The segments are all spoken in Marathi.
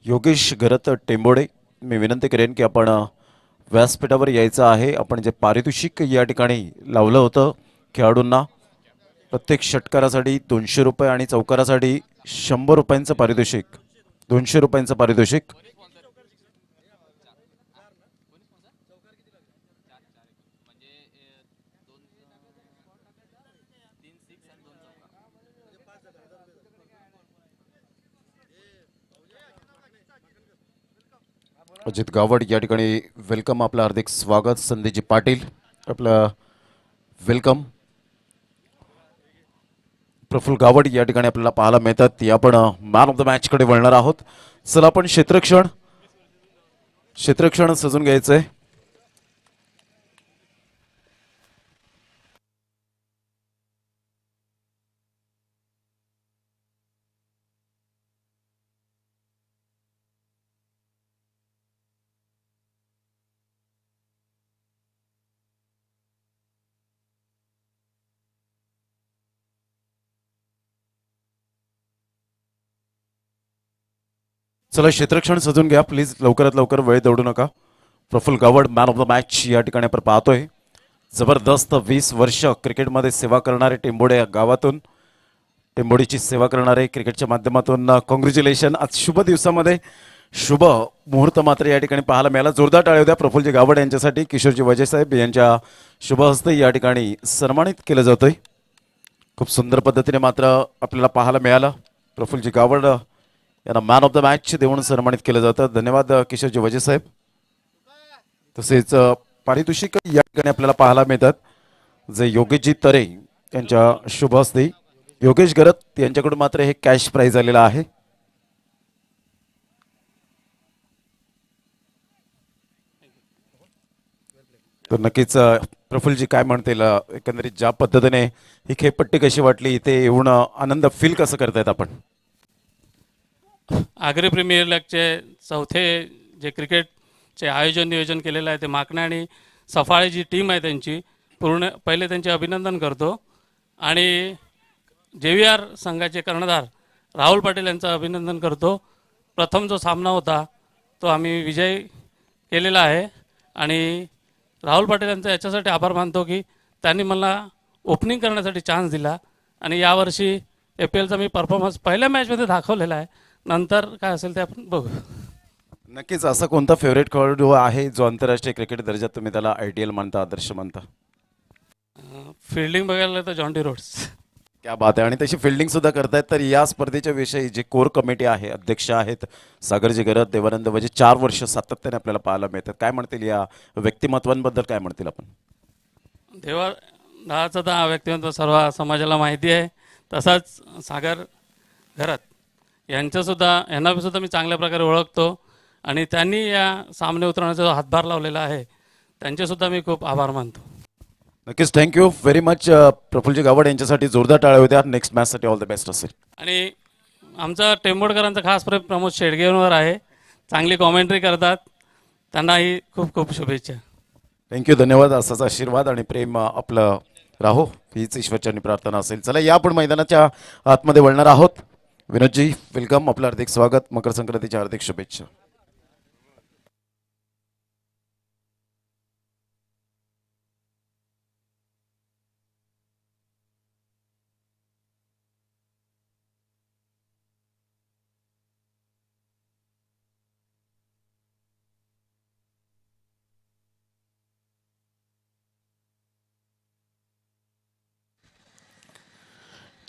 योगेश घरत टेंबोडे, मी विनंती करेन की आपण व्यासपीठावर यायचं आहे. आपण जे पारितोषिक या ठिकाणी लावलं होतं खेळाडूंना, प्रत्येक षटकारासाठी 200 रुपये आणि चौकारासाठी 100 रुपयांचं पारितोषिक, 200 रुपयांचं पारितोषिक. अजित गावड या ठिकाणी वेलकम, आपलं हार्दिक स्वागत. संदीपजी पाटील आपलं वेलकम. प्रफुल्ल गावड या ठिकाणी आपल्याला पाहायला मिळतात. ती आपण मॅन ऑफ द मॅच कडे वळणार आहोत. चला आपण क्षेत्रक्षण सजून घ्यायचंय. चला क्षेत्रक्षण सजून घ्या प्लीज, लवकरात लवकर, वेळ दौडू नका. Praful Gawad man of the match या ठिकाणी आपण पाहतोय. जबरदस्त 20 वर्ष क्रिकेटमध्ये सेवा करणारे टेंबोडे या गावातून, टेंबोडीची सेवा करणारे क्रिकेटच्या माध्यमातून कॉंग्रॅच्युलेशन. आज शुभ दिवसामध्ये शुभ मुहूर्त मात्र या ठिकाणी पाहायला मिळाला. जोरदार टाळ्या होत्या प्रफुल्लजी गावड यांच्यासाठी. किशोरजी वजे साहेब यांच्या शुभ हस्ते या ठिकाणी सन्मानित केलं जातोय. खूप सुंदर पद्धतीने मात्र आपल्याला पाहायला मिळालं. प्रफुल्लजी गावड यांना मॅन ऑफ द मॅच देऊन सन्मानित केलं जातं. धन्यवाद किशोरजी वजे साहेब. तसेच पारितोषिक या ठिकाणी आपल्याला पाहायला मिळतात जे योगेशजी तरे यांच्या शुभ हस्ते. योगेश घरत यांच्याकडून मात्र हे कॅश प्राइज आलेलं आहे. तर नक्कीच प्रफुल्लजी काय म्हणतील, एकंदरीत ज्या पद्धतीने ही खेळपट्टी कशी वाटली, इथे येऊन आनंद फील कसं करतायत आपण? आग्रे प्रीमियर लीगचे चौथे जे क्रिकेटचे नियोजन केलेलं आहे ते माकणे आणि सफाळे जी टीम आहे त्यांची पूर्ण पहिले त्यांचे अभिनंदन करतो. आणि JVR संघाचे कर्णधार राहुल पाटील यांचं अभिनंदन करतो. प्रथम जो सामना होता तो आम्ही विजय केलेला आहे आणि राहुल पाटील यांचा याच्यासाठी आभार मानतो की त्यांनी मला ओपनिंग करण्यासाठी चान्स दिला आणि यावर्षी APLचा मी परफॉर्मन्स पहिल्या मॅचमध्ये दाखवलेला आहे. नंतर काय असेल ते आपण बघू. नक्कीच. असा कोणता फेवरेट खेळाडू आहे जो आंतरराष्ट्रीय क्रिकेट दर्जात तुम्ही त्याला IDL मानता, आदर्श मानता? फिल्डिंग बघायला तर जॉन्टी रोड्स. क्या बात आहे. आणि तशी फिल्डिंग सुद्धा करतायत. तर या स्पर्धेच्या विषयी जे कोर कमिटी आहे, अध्यक्ष आहेत सागरजी घरत, देवानंद वजे, 4 वर्ष सातत्याने आपल्याला पाहायला मिळतात. काय म्हणतील या व्यक्तिमत्वांबद्दल, काय म्हणतील आपण? देवाचं तर व्यक्तिमत्व सर्व समाजाला माहिती आहे. तसाच सागर घरत यांना सुद्धा मी चांगल्या प्रकारे ओळखतो आणि त्यांनी या सामने उतरवण्याचा जो हातभार लावलेला आहे त्यांचेसुद्धा मी खूप आभार मानतो. नक्कीच. थँक्यू व्हेरी मच प्रफुल्लजी गावड यांच्यासाठी जोरदार टाळ्या होत्या. नेक्स्ट मॅचसाठी ऑल द बेस्ट असेल. आणि आमचा टेंबोडकरांचा खास प्रेम प्रमोद शेडगेंवर आहे. चांगली कॉमेंट्री करतात, त्यांनाही खूप खूप शुभेच्छा. थँक्यू, धन्यवाद. असाच आशीर्वाद आणि प्रेम आपलं राहो हीच ईश्वरचरणी प्रार्थना असेल. चला या आपण मैदानाच्या आतमध्ये वळणार आहोत. विनोदजी वेलकम, आपलं हार्दिक स्वागत. मकर संक्रांतीच्या हार्दिक शुभेच्छा.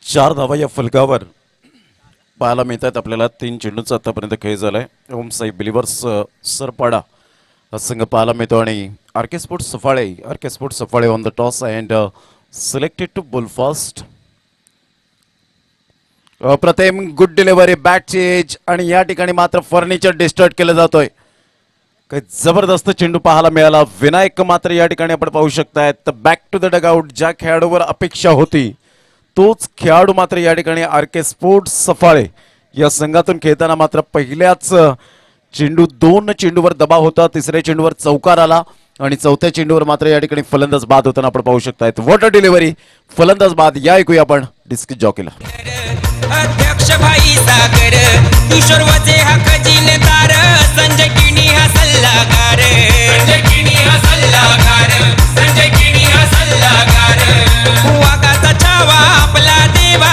चार धावा या फलकावर पाहायला मिळतात आपल्याला. 3 चेंडूचा आतापर्यंत खेळ झालाय. ओम साई बिलिव्हर्स सरपाडा हा संघ पाहायला मिळतो आणि RK sports Safale on the toss and selected to bowl first. प्रथम गुड डिलिव्हरी, बॅट चेंज आणि या ठिकाणी मात्र फर्निचर डिस्टर्ब केलं जातोय. काही जबरदस्त चेंडू पाहायला मिळाला. विनायक मात्र या ठिकाणी आपण पाहू शकतायत बॅक टू द डगआउट. ज्या खेळाडूवर अपेक्षा होती तोच खेळाडू मात्र या ठिकाणी RK स्पोर्ट्स सफाळे या संघातून खेळताना मात्र पहिल्याच चेंडू 2 चेंडूवर दबाव होता. तिसऱ्या चेंडूवर चौकार आला आणि चौथ्या चेंडूवर मात्र या ठिकाणी फलंदाज बाद होताना आपण पाहू शकतायत. वॉटर डिलिव्हरी, फलंदाज बाद. या ऐकूया आपण डिस्क जॉकीला. अध्यक्ष भाई सागर किशोर वजे हा खजिनदार संजय किणी हा सल्लागार संजय किणी हा सल्लागार संजय किणी हा सल्लागार वाघाचा छावा आपला देवा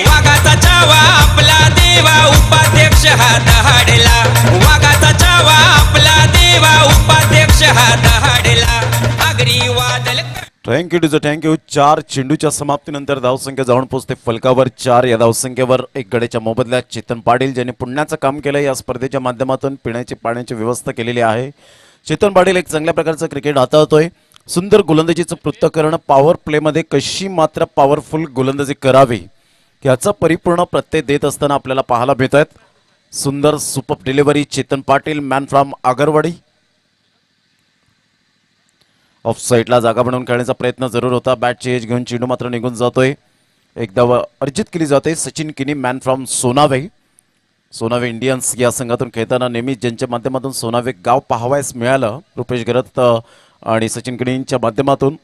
वाघाचा छावा आपला देवा उपाध्यक्ष हा दहाडला वाघाचा छावा आपला देवा उपाध्यक्ष हा दहाडला आगरी वादल थँक्यू 4 चेंडूच्या समाप्तीनंतर धावसंख्या जाऊन पोहोचते फलकावर 4 या धावसंख्येवर एक गड्याच्या मोबदल्यात चेतन पाटील ज्यांनी पुण्याचं काम केलं या स्पर्धेच्या माध्यमातून पिण्याची पाण्याची व्यवस्था केलेली आहे. चेतन पाटील एक चांगल्या प्रकारचं क्रिकेट हाताळतोय. सुंदर गोलंदाजीचं पृथक्करण पॉवर प्लेमध्ये कशी मात्र पॉवरफुल गोलंदाजी करावी याचा परिपूर्ण प्रत्यय देत असताना आपल्याला पाहायला मिळत आहेत. सुंदर super delivery Chetan Patil man from Agarwadi. Off साईडला जागा बनवून खेळण्याचा प्रयत्न जरूर होता. बॅटची एज घेऊन चेंडू मात्र निघून जातोय. एक धाव अर्जित केली जाते. सचिन किनी man from Sonave. Sonave Indians या संघातून खेळताना नेहमी ज्यांच्या माध्यमातून सोनावे गाव पाहावयास मिळालं रुपेश गरत आणि सचिन किनींच्या माध्यमातून.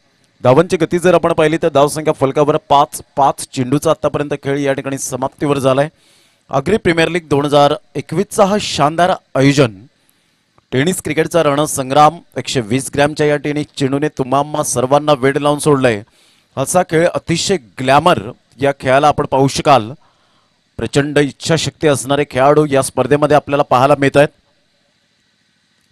धावांची गती जर आपण पाहिली तर धावसंख्या फलकावर 5 चेंडूचा आतापर्यंत खेळ या ठिकाणी समाप्तीवर झालाय. आगरी प्रीमियर लीग 2021चा हा शानदार आयोजन. टेनिस क्रिकेटचा रणसंग्राम 120 ग्रॅमच्या या टेनिस चेंडूने तुम्हा सर्वांना वेड लावून सोडलंय. असा खेळ अतिशय ग्लॅमर या खेळाला आपण पाहू शकाल. प्रचंड इच्छाशक्ती असणारे खेळाडू या स्पर्धेमध्ये आपल्याला पाहायला मिळत आहेत.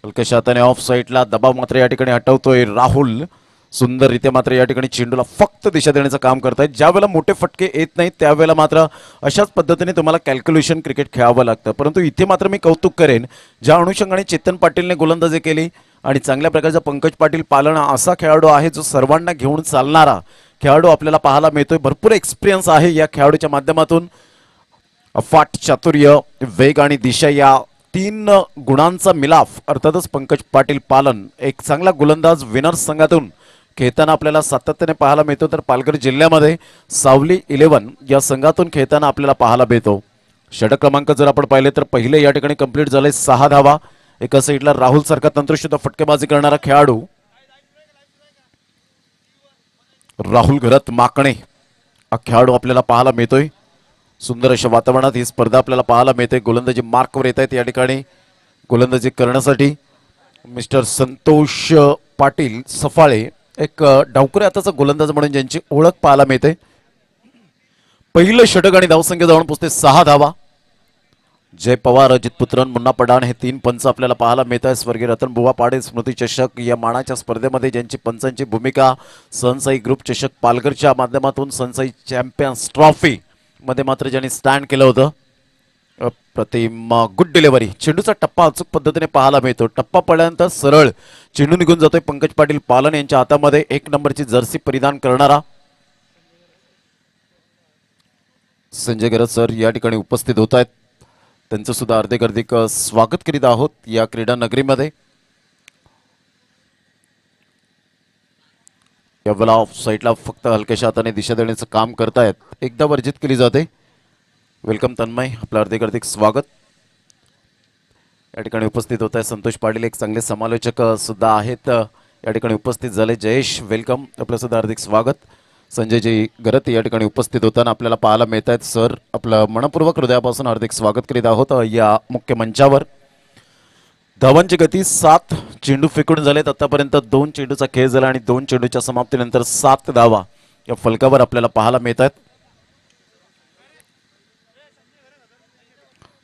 हलक्याशा हाताने ऑफ साईडला दबाव मात्र या ठिकाणी हटवतोय राहुल. सुंदररित्या मात्र या ठिकाणी चेंडूला फक्त दिशा देण्याचं काम करतायत. ज्या वेळेला मोठे फटके येत नाहीत त्यावेळेला मात्र अशाच पद्धतीने तुम्हाला कॅल्क्युलेशन क्रिकेट खेळावं लागतं. परंतु इथे मात्र मी कौतुक करेन ज्या अनुषंगाने चेतन पाटीलने गोलंदाजी केली आणि चांगल्या प्रकारचा पंकज पाटील पालण असा खेळाडू आहे जो सर्वांना घेऊन चालणारा खेळाडू आपल्याला पाहायला मिळतोय. भरपूर एक्सपिरियन्स आहे या खेळाडूच्या माध्यमातून. अफाट चातुर्य वेग आणि दिशा या 3 गुणांचा मिलाफ अर्थातच पंकज पाटील पालन एक चांगला गोलंदाज विनर्स संघातून खेळताना आपल्याला सातत्याने पाहायला मिळतो. तर पालघर जिल्ह्यामध्ये सावली 11 या संघातून खेळताना आपल्याला पाहायला मिळतो. षटक क्रमांक जर आपण पाहिले तर पहिले या ठिकाणी कंप्लीट झाले 6 धावा. एका साईडला राहुल सारखा तंत्रशुद्ध फटकेबाजी करणारा खेळाडू राहुल घरत माकणे हा खेळाडू आपल्याला पाहायला मिळतोय. सुंदर अशा वातावरणात ही स्पर्धा आपल्याला पाहायला मिळते. गोलंदाजी मार्कवर येत आहेत या ठिकाणी गोलंदाजी करण्यासाठी मिस्टर संतोष पाटील सफाळे एक डावखुरे हाताचा गोलंदाज म्हणून ज्यांची ओळख पाहायला मिळते. पहिलं षटक आणि धावसंख्या जाऊन पोहोचते 6 धावा. जय पवार अजित पुत्रन मुन्ना पडाण हे 3 पंच आपल्याला पाहायला मिळत आहे. स्वर्गीय रतनबुवा पाडे स्मृती चषक या मानाच्या स्पर्धेमध्ये ज्यांची पंचांची भूमिका सनसाई ग्रुप चषक पालघरच्या माध्यमातून सनसाई चॅम्पियन्स ट्रॉफी मध्ये मात्र ज्यांनी स्टँड केलं होतं. प्रतिम गुड डिलिव्हरी. चेंडूचा टप्पा अचूक पद्धतीने पाहायला मिळतो. टप्पा पडल्यानंतर सरळ चेंडू निघून जातोय. पंकज पाटील पालन यांच्या हातामध्ये 1 नंबरची जर्सी परिधान करणारा संजय गरज सर या ठिकाणी उपस्थित होत आहेत. त्यांचं सुद्धा हार्दिक स्वागत करीत आहोत या क्रीडा नगरीमध्ये. यावेळेला ऑफ साईडला फक्त हलक्याशा हाताने दिशा देण्याचं काम करतायत. एकदा वर्जित केली जाते. वेलकम तन्मय आपलं हार्दिक स्वागत. या ठिकाणी उपस्थित होत आहे संतोष पाटील एक चांगले समालोचक सुद्धा आहेत या ठिकाणी उपस्थित झाले. जयेश वेलकम आपलं सुद्धा हार्दिक स्वागत. संजयजी गरत या ठिकाणी उपस्थित होताना आपल्याला पाहायला मिळत आहेत. सर आपलं मनपूर्वक हृदयापासून हार्दिक स्वागत करीत आहोत या मुख्य मंचावर. धावांची गती 7 चेंडू फेकून झालेत आतापर्यंत. 2 चेंडूचा खेळ झाला आणि 2 चेंडूच्या समाप्तीनंतर 7 धावा या फलकावर आपल्याला पाहायला मिळत आहेत.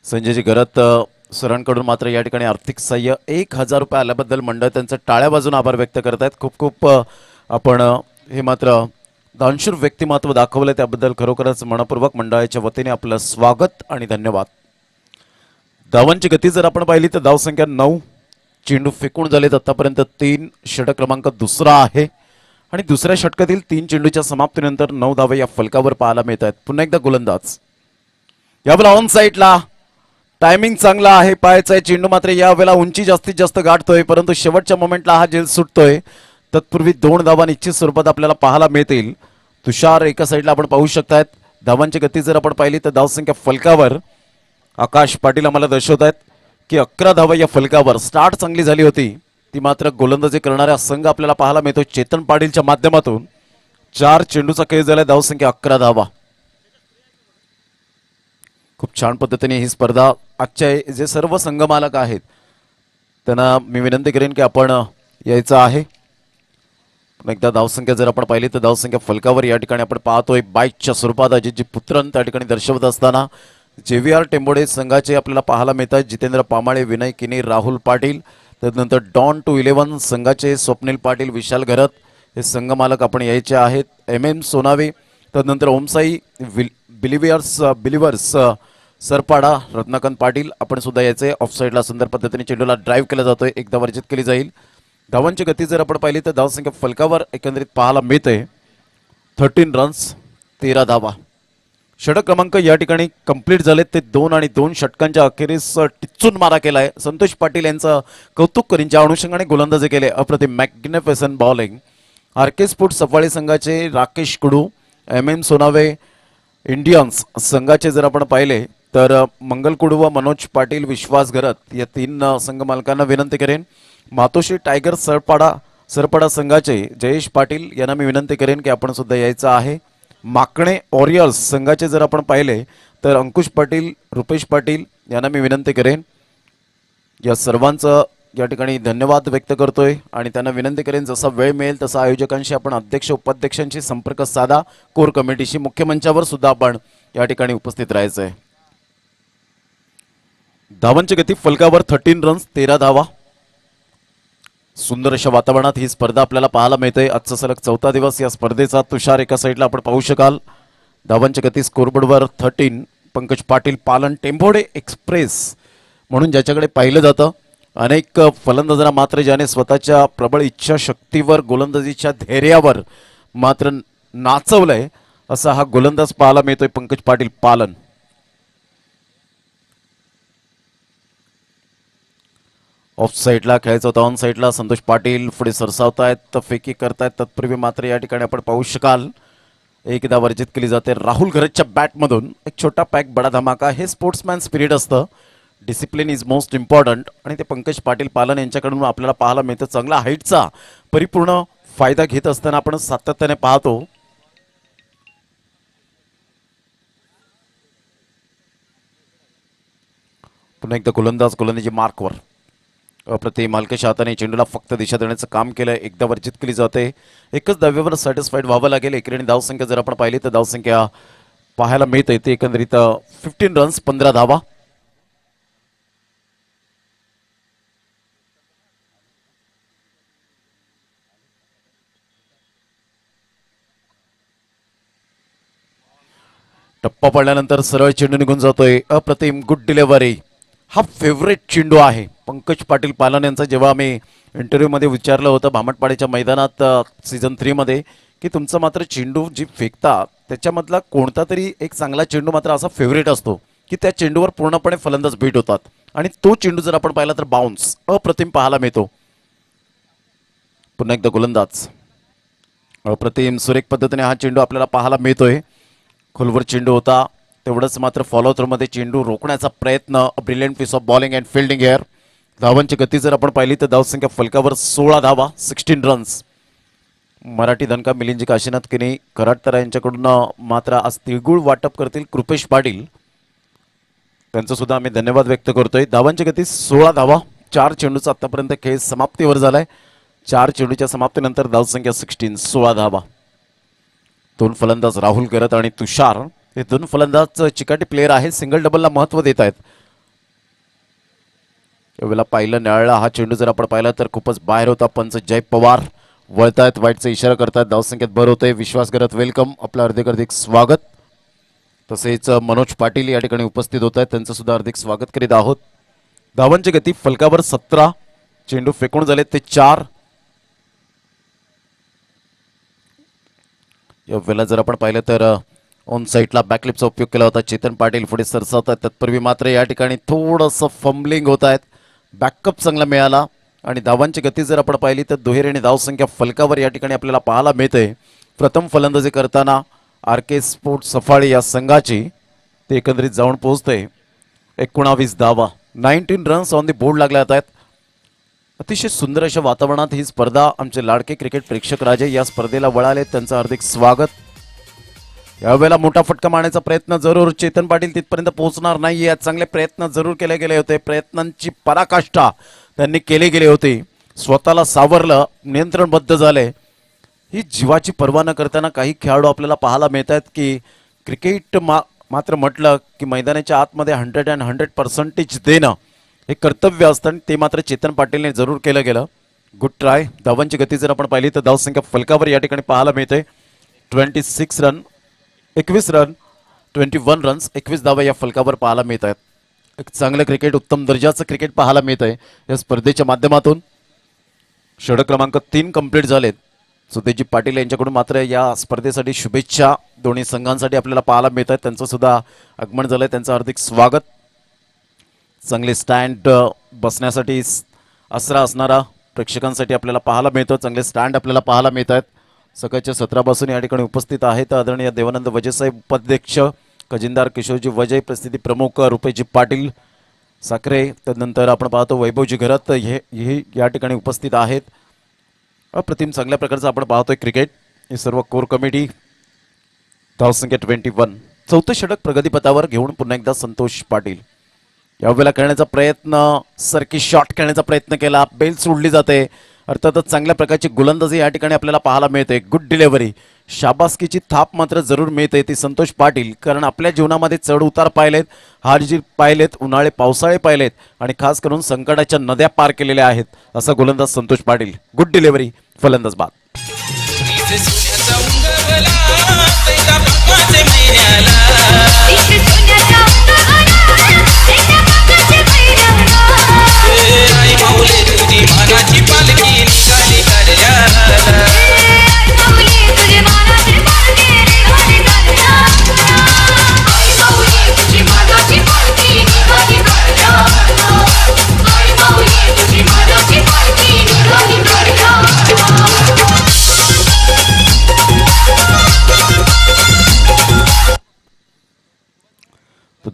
संजयजी गरत सरांकडून मात्र या ठिकाणी आर्थिक सहाय्य 1000 रुपये आल्याबद्दल मंडळ त्यांचं टाळ्या वाजून आभार व्यक्त करत आहेत. खूप आपण हे मात्र दानशूर व्यक्तिमत्व दाखवलं त्याबद्दल खरोखरच मनपूर्वक मंडळाच्या वतीने आपलं स्वागत आणि धन्यवाद. धावांची गती जर आपण पाहिली तर धावसंख्या 9 चेंडू फेकून झालेत आतापर्यंत. 3 षटक क्रमांक दुसरा आहे आणि दुसऱ्या षटकातील 3 चेंडूच्या समाप्तीनंतर 9 धावे या फलकावर पाहायला मिळत आहेत. पुन्हा एकदा गोलंदाज यावेळेला ऑन साईडला टायमिंग चांगला आहे. पायाचा चेंडू मात्र यावेळेला उंची जास्तीत जास्त गाठतोय परंतु शेवटच्या मोमेंटला हा झेल सुटतोय. तत्पूर्वी 2 धावा निश्चित स्वरूपात आपल्याला पाहायला मिळतील. तुषार एका साईडला आपण पाहू शकतात. धावांची गती जर आपण पाहिली तर धावसंख्या फलकावर आकाश पाटील आम्हाला दर्शवत आहेत की 11 धावा या फलकावर. स्टार्ट चांगली झाली होती ती मात्र गोलंदाजी करणारा संघ आपल्याला पाहायला मिळतो चेतन पाटीलच्या माध्यमातून. 4 चेंडूचा खेळ झाला. धावसंख्या 11 धावा. खूप छान पद्धतीने ही स्पर्धा आजच्या जे सर्व संघमालक आहेत त्यांना मी विनंती करेन की आपण यायचं आहे. पुन्हा एकदा धावसंख्या जर आपण पाहिली तर धावसंख्या फलकावर या ठिकाणी आपण पाहतोय बाईकच्या स्वरूपात अजितजी पुत्रन त्या ठिकाणी दर्शवत असताना JVR टेंबोडे संघाचे आपल्याला पाहायला मिळतात. जितेंद्र पामाळे, विनय किनी, राहुल पाटील. त्यानंतर डॉन टू 11 संघाचे स्वप्नील पाटील, विशाल घरत हे संघमालक आपण यायचे आहेत. MM सोनावे, त्यानंतर ओमसाई बिलिव्हर्स सरपाडा, रत्नाकांत पाटील आपण सुद्धा यायचे. ऑफसाईडला सुंदर पद्धतीने चेंडूला ड्राईव्ह केला जातोय, एकदा वर्जित केली जाईल. धावांची गती जर आपण पाहिली तर धावसंख्या फलकावर एकंदरीत पाहायला मिळते 13 रन्स 13 धावा. षटक क्रमांक या ठिकाणी कंप्लीट झाले ते 2 आणि 2 षटकांच्या अखेरीस टिच्चून मारा केलाय. संतोष पाटील यांचं कौतुक करीन ज्या अनुषंगाने गोलंदाजी केले. अप्रतिम magnificent bowling. RK sports Safale संघाचे राकेश कुडू, MM सोनावे इंडियन्स संघाचे जर आपण पाहिले तर मंगल कुडू व मनोज पाटील, विश्वास घरत या 3 संघ मालकांना विनंती करेन. मातोश्री टायगर सरपाडा संघाचे जयेश पाटील यांना मी विनंती करेन की आपण सुद्धा यायचं आहे. माकणे ऑरियल्स संघाचे जर आपण पाहिले तर अंकुश पाटील, रुपेश पाटील यांना मी विनंती करेन. या सर्वांचं या ठिकाणी धन्यवाद व्यक्त करतोय आणि त्यांना विनंती करेन जसा वेळ मिळेल तसा आयोजकांशी आपण अध्यक्ष उपाध्यक्षांशी संपर्क साधा. कोर कमिटीशी मुख्य मंचावर सुद्धा आपण या ठिकाणी उपस्थित राहायचं आहे. धावांची गती फलकावर 13 रन्स 13 धावा. सुंदर अशा वातावरणात ही स्पर्धा आपल्याला पाहायला मिळते. आजचा सलग 4था दिवस या स्पर्धेचा. तुषार एका साईडला आपण पाहू शकाल. धावांची गती स्कोरबोर्डवर 13. पंकज पाटील पालन टेंभोडे एक्सप्रेस म्हणून ज्याच्याकडे पाहिलं जातं. अनेक फलंदाजांना मात्र ज्याने स्वतःच्या प्रबळ इच्छाशक्तीवर गोलंदाजीच्या धैर्यावर मात्र नाचवलंय असा हा गोलंदाज पाहायला मिळतोय पंकज पाटील पालन. ऑफ साईडला खेळायचं होतं, ऑन साईडला संतोष पाटील पुढे सरसावतायत, फेकी करतायत. तत्पूर्वी मात्र या ठिकाणी आपण पाहू शकाल एकदा वर्जित केली जाते राहुल घरतच्या बॅटमधून. एक छोटा पॅक बडा धमाका हे स्पोर्ट्समॅन स्पिरिट असतं. डिसिप्लिन इज मोस्ट इम्पॉर्टंट आणि ते पंकज पाटील पालन यांच्याकडून आपल्याला पाहायला मिळतं. चांगला हाईटचा परिपूर्ण फायदा घेत असताना आपण सातत्याने पाहतो. पुन्हा एकदा गोलंदाजी मार्कवर अप्रतिम हलक्याच्या हाताने चेंडूला फक्त दिशा देण्याचं काम केलंय. एकदा वर्जित केली जाते. एकच धाव्यावर सॅटिस्फाईड व्हावं लागेल. एकेरी धावसंख्या जर आपण पाहिली तर धावसंख्या पाहायला मिळते ते एकंदरीत 15 रन्स 15 धावा. टप्पा पडल्यानंतर सरळ चेंडू निघून जातोय. अप्रतिम गुड डिलिव्हरी. हा फेवरेट चेंडू आहे पंकज पाटील पालन यांचा. जेव्हा आम्ही इंटरव्ह्यूमध्ये विचारलं होतं भामटपाड्याच्या मैदानात सीझन 3 मध्ये की तुमचं मात्र चेंडू जी फेकता त्याच्यामधला कोणता तरी एक चांगला चेंडू मात्र असा फेवरेट असतो की त्या चेंडूवर पूर्णपणे फलंदाज बीट होतात आणि तो चेंडू जर आपण पाहिला तर बाउन्स अप्रतिम पाहायला मिळतो. पुन्हा एकदा गोलंदाज अप्रतिम सुरेख पद्धतीने हा चेंडू आपल्याला पाहायला मिळतोय. खोलवर चेंडू होता तेवढंच मात्र फॉलो थ्रो मध्ये चेंडू रोखण्याचा प्रयत्न. Brilliant piece of bowling and fielding here. धावांची गती जर आपण पाहिली तर धावसंख्या फलकावर 16 धावा 16 रन्स. मराठी दणका मिलिंदजी काशीनाथ किनी कराडतरा यांच्याकडून मात्र आज तिळगुळ वाटप करतील कृपेश पाटील. त्यांचं सुद्धा आम्ही धन्यवाद व्यक्त करतोय. धावांची गती 16 धावा. 4 चेंडूचा आतापर्यंत खेळ समाप्तीवर झालाय. 4 चेंडूच्या समाप्तीनंतर धावसंख्या 16 धावा. 2 फलंदाज राहुल घरत आणि तुषार हे 2 फलंदाज चिकाटी प्लेयर आहेत. सिंगल डबलला महत्व देत आहेत. यावेळेला पाहिलं निळाला हा चेंडू जर आपण पाहिला तर खूपच बाहेर होता. पंच जय पवार वळतायत, वाईटचा इशारा करतायत. धावसंख्येत भर होते. विश्वास घरत वेलकम, आपलं हार्दिक स्वागत. तसेच मनोज पाटील या ठिकाणी उपस्थित होत आहेत, त्यांचं सुद्धा हार्दिक स्वागत करीत आहोत. धावांची गती फलकावर 17. चेंडू फेकून झाले ते 4. यावेळेला जर आपण पाहिलं तर ऑन साईडला बॅकलिपचा उपयोग केला होता. चेतन पाटील पुढे सरसावतात. तत्पूर्वी मात्र या ठिकाणी थोडंसं फंबलिंग होत आहेत. बॅकअप चांगला मिळाला आणि धावांची गती जर आपण पाहिली तर दुहेरी आणि धावसंख्या फलकावर या ठिकाणी आपल्याला पाहायला मिळते. प्रथम फलंदाजी करताना RK स्पोर्ट्स सफाळे या संघाची ते एकंदरीत जाऊन पोहोचते 19 धावा. 19 रन्स ऑन दी बोर्ड लागल्या आहेत. अतिशय सुंदर अशा वातावरणात ही स्पर्धा आमचे लाडके क्रिकेट प्रेक्षक राजे या स्पर्धेला वळाले, त्यांचं हार्दिक स्वागत. यावेळेला मोठा फटका मारण्याचा प्रयत्न जरूर चेतन पाटील तिथपर्यंत पोहोचणार नाही यात चांगले प्रयत्न जरूर केले गेले होते. प्रयत्नांची पराकाष्ठा त्यांनी केले गेले होते. स्वतःला सावरलं, नियंत्रणबद्ध झाले. ही जीवाची पर्वा न करताना काही खेळाडू आपल्याला पाहायला मिळत आहेत की क्रिकेट मात्र म्हटलं की मैदानाच्या आतमध्ये 100% देणं हे कर्तव्य असतं आणि ते मात्र चेतन पाटीलने जरूर केलं गेलं. Good try. धावांची गती जर आपण पाहिली तर धावसंख्या फलकावर या ठिकाणी पाहायला मिळते. 21 रन 21 रन्स 21 धावा या फलकावर पाहायला मिळत आहेत. एक चांगलं क्रिकेट, उत्तम दर्जाचं क्रिकेट पाहायला मिळत आहे या स्पर्धेच्या माध्यमातून. षटक क्रमांक 3 कंप्लीट झालेत. सुतेजी पाटील यांच्याकडून मात्र या स्पर्धेसाठी शुभेच्छा दोन्ही संघांसाठी आपल्याला पाहायला मिळत आहेत. त्यांचं सुद्धा आगमन झालंय, त्यांचं हार्दिक स्वागत. चांगले स्टँड बसण्यासाठी आसरा असणारा प्रेक्षकांसाठी आपल्याला पाहायला मिळतं. चांगले स्टँड आपल्याला पाहायला मिळत आहेत. सकाळच्या सत्रापासून या ठिकाणी उपस्थित आहेत आदरणीय देवानंद वजेसाहेब उपाध्यक्ष, खजिनदार किशोरजी वजय, प्रसिद्धी प्रमुख रुपेशजी पाटील साखरे, त्यानंतर आपण पाहतो वैभवजी घरात हे या ठिकाणी उपस्थित आहेत. अप्रतिम चांगल्या प्रकारचं आपण पाहतोय क्रिकेट. ही सर्व कोर कमिटी. धावसंख्या 21. चौथं षटक प्रगतीपथावर घेऊन पुन्हा एकदा संतोष पाटील. यावेळेला खेळण्याचा प्रयत्न, सरकी शॉट खेळण्याचा प्रयत्न केला, बेल सोडली जाते. अर्थातच चांगल्या प्रकारची गोलंदाजी या ठिकाणी आपल्याला पाहायला मिळते. गुड डिलेव्हरी, शाबासकीची थाप मात्र जरूर मिळते ती संतोष पाटील. कारण आपल्या जीवनामध्ये चढ उतार पाहिलेत, हारजीत पाहिलेत, उन्हाळे पावसाळे पाहिलेत आणि खास करून संकटाच्या नद्या पार केलेल्या आहेत असा गोलंदाज संतोष पाटील. गुड डिलेव्हरी, फलंदाज बाद.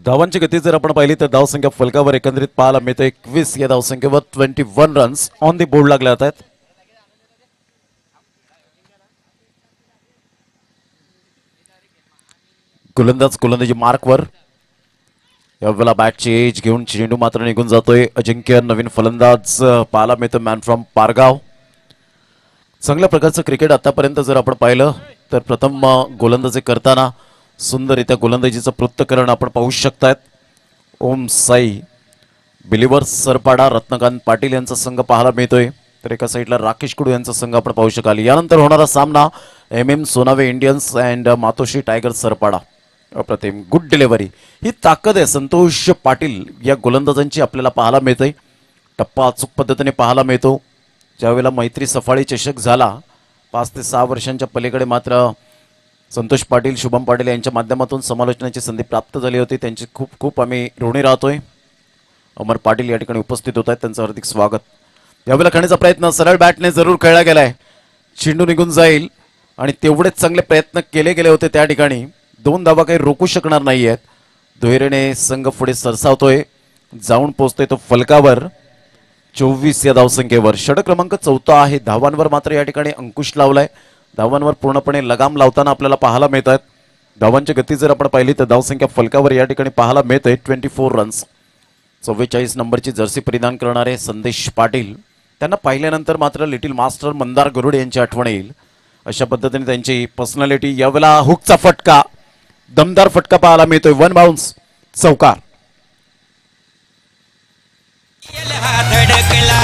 धावांची गती जर आपण पाहिली तर धावसंख्या फलकावर एकंदरीत पाहायला मिळते 21. या धावसंख्येवर 21 रन्स ऑन दी बोर्ड लागले जात आहेत. गोलंदाजी मार्कवर. यावेळेला बॅटची एज घेऊन चेंडू मात्र निघून जातोय. अजिंक्य नवीन फलंदाज पाहायला मिळतो, मॅन फ्रॉम पारगाव. चांगल्या प्रकारचं क्रिकेट आतापर्यंत जर आपण पाहिलं तर प्रथम गोलंदाजी करताना सुंदररित्या गोलंदाजीचं पृथक्करण आपण पाहू शकतायत. ओम साई, बिलिव्हर्स सरपाडा, रत्नकांत पाटील यांचा संघ पाहायला मिळतोय. तर एका साईडला राकेश कुडू यांचा संघ आपण पाहू शकाल. यानंतर होणारा सामना MM Sonawe Indians and Matoshri Tigers Sarpada. अप्रतिम, गुड डिलेव्हरी. ही ताकद आहे संतोष पाटील या गोलंदाजांची आपल्याला पाहायला मिळते. टप्पा अचूक पद्धतीने पाहायला मिळतो. ज्यावेळेला मैत्री सफाळी चषक झाला 5 ते 6 वर्षांच्या पलीकडे मात्र संतोष पाटील, शुभम पाटील यांच्या माध्यमातून समालोचनाची संधी प्राप्त झाली होती. त्यांची खूप खूप आम्ही ऋणी राहतोय. अमर पाटील या ठिकाणी उपस्थित होत आहेत, त्यांचं हार्दिक स्वागत. यावेळेला खेळण्याचा प्रयत्न सरळ बॅटने जरूर खेळला गेलाय. चेंडू निघून जाईल आणि तेवढेच चांगले प्रयत्न केले गेले होते त्या ठिकाणी. 2 धावा काही रोखू शकणार नाही आहेत. दुहेरीने संघ पुढे सरसावतोय, जाऊन पोहोचतोय तो फलकावर 24 या धावसंख्येवर. षटक क्रमांक 4 आहे. धावांवर मात्र या ठिकाणी अंकुश लावलाय. धावांवर पूर्णपणे लगाम लावताना आपल्याला पाहायला मिळत आहेत. धावांची गती जर आपण पाहिली तर धावसंख्या फलकावर या ठिकाणी पाहायला मिळते 24 रन्स. 44 नंबरची जर्सी परिधान करणारे संदेश पाटील, त्यांना पाहिल्यानंतर मात्र लिटिल मास्टर मंदार गरुड यांची आठवण येईल अशा पद्धतीने त्यांची पर्सनॅलिटी. यावेळेला हुकचा फटका, दमदार फटका पाहायला मिळतोय. 1 बाउन्स, चौकार. धडकला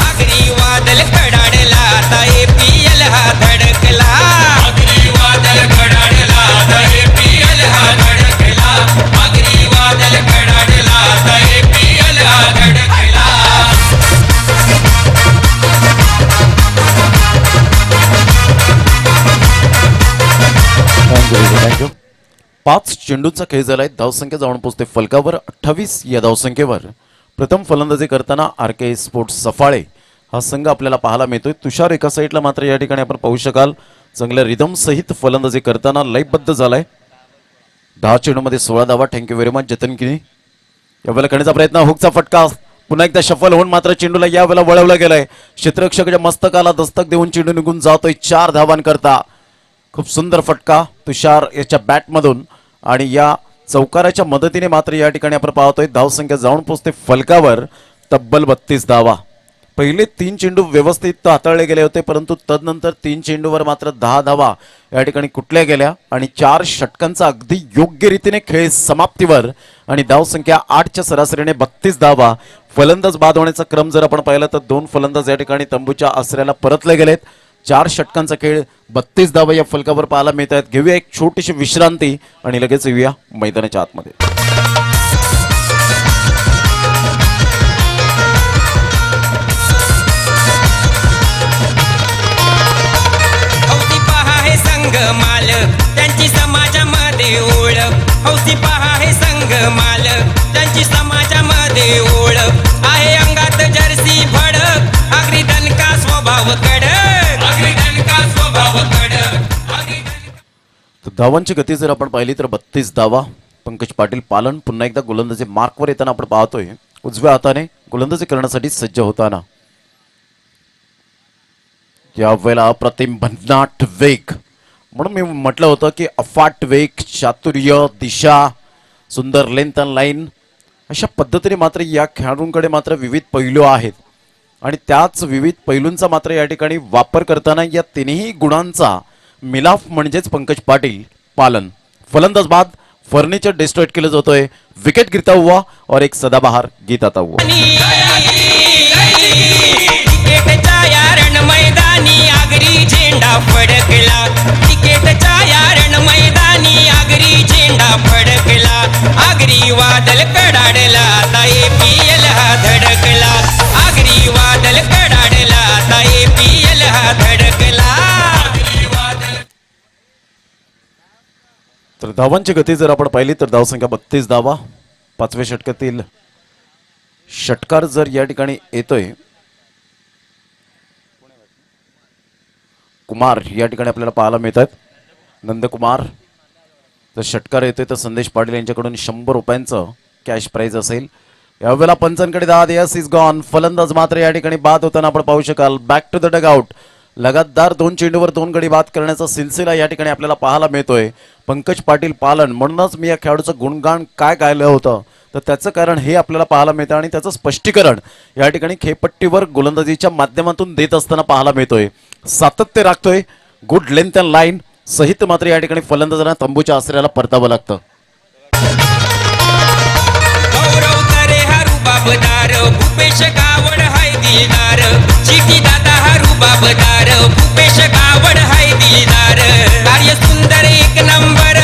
आगरी वादल कडाडला आता APL हा धडकला. आगरी वादल कडाडला आता APL हा धडकला. आगरी वादल कडाडला आता APL हा धडकला. थँक्यू. 5 चेंडूंचा खेळ झालाय. धावसंख्या जाऊन पोहोचते फलकावर 28 या धावसंख्येवर. प्रथम फलंदाजी करताना RK स्पोर्ट्स सफाळे हा संघ आपल्याला पाहायला मिळतोय. तुषार एका साईडला मात्र या ठिकाणी आपण पाहू शकाल चांगल्या रिदम सहित फलंदाजी करताना लयबद्ध झालाय. 10 चेंडूमध्ये 16 धावा. थँक्यू व्हेरी मच जतन किनी. यावेळेला करण्याचा प्रयत्न, हुकचा फटका पुन्हा एकदा शफल होऊन मात्र चेंडूला यावेळेला वळवला गेलाय. क्षेत्ररक्षकाच्या मस्तकाला दस्तक देऊन चेंडू निघून जातोय 4 धावांकरता. खूप सुंदर फटका तुषार याच्या बॅटमधून आणि या चौकाराच्या मदतीने मात्र या ठिकाणी आपण पाहतोय धावसंख्या जाऊन पोहोचते फलकावर तब्बल 32 धावा. पहिले 3 चेंडू व्यवस्थित हाताळले गेले होते परंतु तदनंतर 3 चेंडूवर मात्र 10 धावा या ठिकाणी कुठल्या गेल्या आणि 4 षटकांचा अगदी योग्य रीतीने खेळ समाप्तीवर आणि धावसंख्या 8च्या सरासरीने 32 धावा. फलंदाज बाद होण्याचा क्रम जर आपण पाहिला तर 2 फलंदाज या ठिकाणी तंबूच्या आसऱ्याला परतले गेलेत. 4 षटकांचा खेळ 32 धावा या फलकावर पाहायला मिळत आहेत. घेऊया एक छोटीशी विश्रांती आणि लगेच येऊया मैदानाच्या आतमध्ये. हौसी पहा हे संघ मालक त्यांची समाजामध्ये ओळख. हौसी पहा हे संघ मालक त्यांची समाजामध्ये ओळख. आहे अंगात जर्सी भडक आगरी दणका स्वभाव कडक. आगरी दणका स्वभाव कडक. आगरी दणका तर धावांची गती जर आपण पाहिली तर 32 धावा. पंकज पाटील पालन पुन्हा एकदा गोलंदाजी मार्कवर येताना आपण पाहतोय उजव्या हाताने गोलंदाजी करण्यासाठी सज्ज होताना. यावेळेला अप्रतिम भन्नाट वेग म्हणून मी म्हटलं होतं की अफाट वेग चातुर्य दिशा सुंदर लेंथ अँड लाईन अशा पद्धतीने मात्र या खेळाडूंकडे मात्र विविध पैलू आहेत आणि त्याच विविध पैलूंचा मात्र या ठिकाणी वापर करताना या तिन्ही गुणांचा मिलाफ म्हणजेच पंकज पाटील पालन. फलंदाज बाद फर्निचर डिस्ट्रॉइट केलं जातोय. विकेट गिरता हुआ और एक सदाबहार गीत आता हुआ. क्रिकेटच्या या रण मैदानी आगरी झेंडा फडकला. क्रिकेटच्या या रण मैदानी आगरी झेंडा फडकला. आगरी वादल कडाडला आता APL हा धडकला. आगरी वादल कडाडला आता APL हा धडकला. आगरी वादल तर धावांची गती जर आपण पाहिली तर धावसंख्या 32 धावा. 5व्या षटकातील षटकार जर या ठिकाणी येतोय कुमार या ठिकाणी आपल्याला पाहायला मिळतात. नंदकुमार तर षटकार येतोय तर संदेश पाटील यांच्याकडून 100 रुपयांचं कॅश प्राइज असेल. यावेळेला पंचांकडे दाद. Yes is gone. फलंदाज मात्र या ठिकाणी बाद होताना आपण पाहू शकाल. Back to the dugout. लगातार 2 चेंडूवर 2 गडी बाद करण्याचा सिलसिला या ठिकाणी आपल्याला पाहायला मिळतोय. पंकज पाटील पालन म्हणूनच मी या खेळाडूचं गुणगान काय गायलं होतं तर त्याचं कारण हे आपल्याला पाहायला मिळतं आणि त्याचं स्पष्टीकरण या ठिकाणी खेळपट्टीवर गोलंदाजीच्या माध्यमातून देत असताना पाहायला मिळतोय. सातत्य राखतोय. गुड लेंथ अँड लाईन सहित मात्र या ठिकाणी फलंदाजांना तंबूच्या आसऱ्याला परतावं लागतं. गौरव करे हा रुबाबदार भूपेश गावड हाय दिलदार. चिठी दादा हा रुबाबदार भूपेश गावड हाय दिलदार. कार्य सुंदर एक नंबर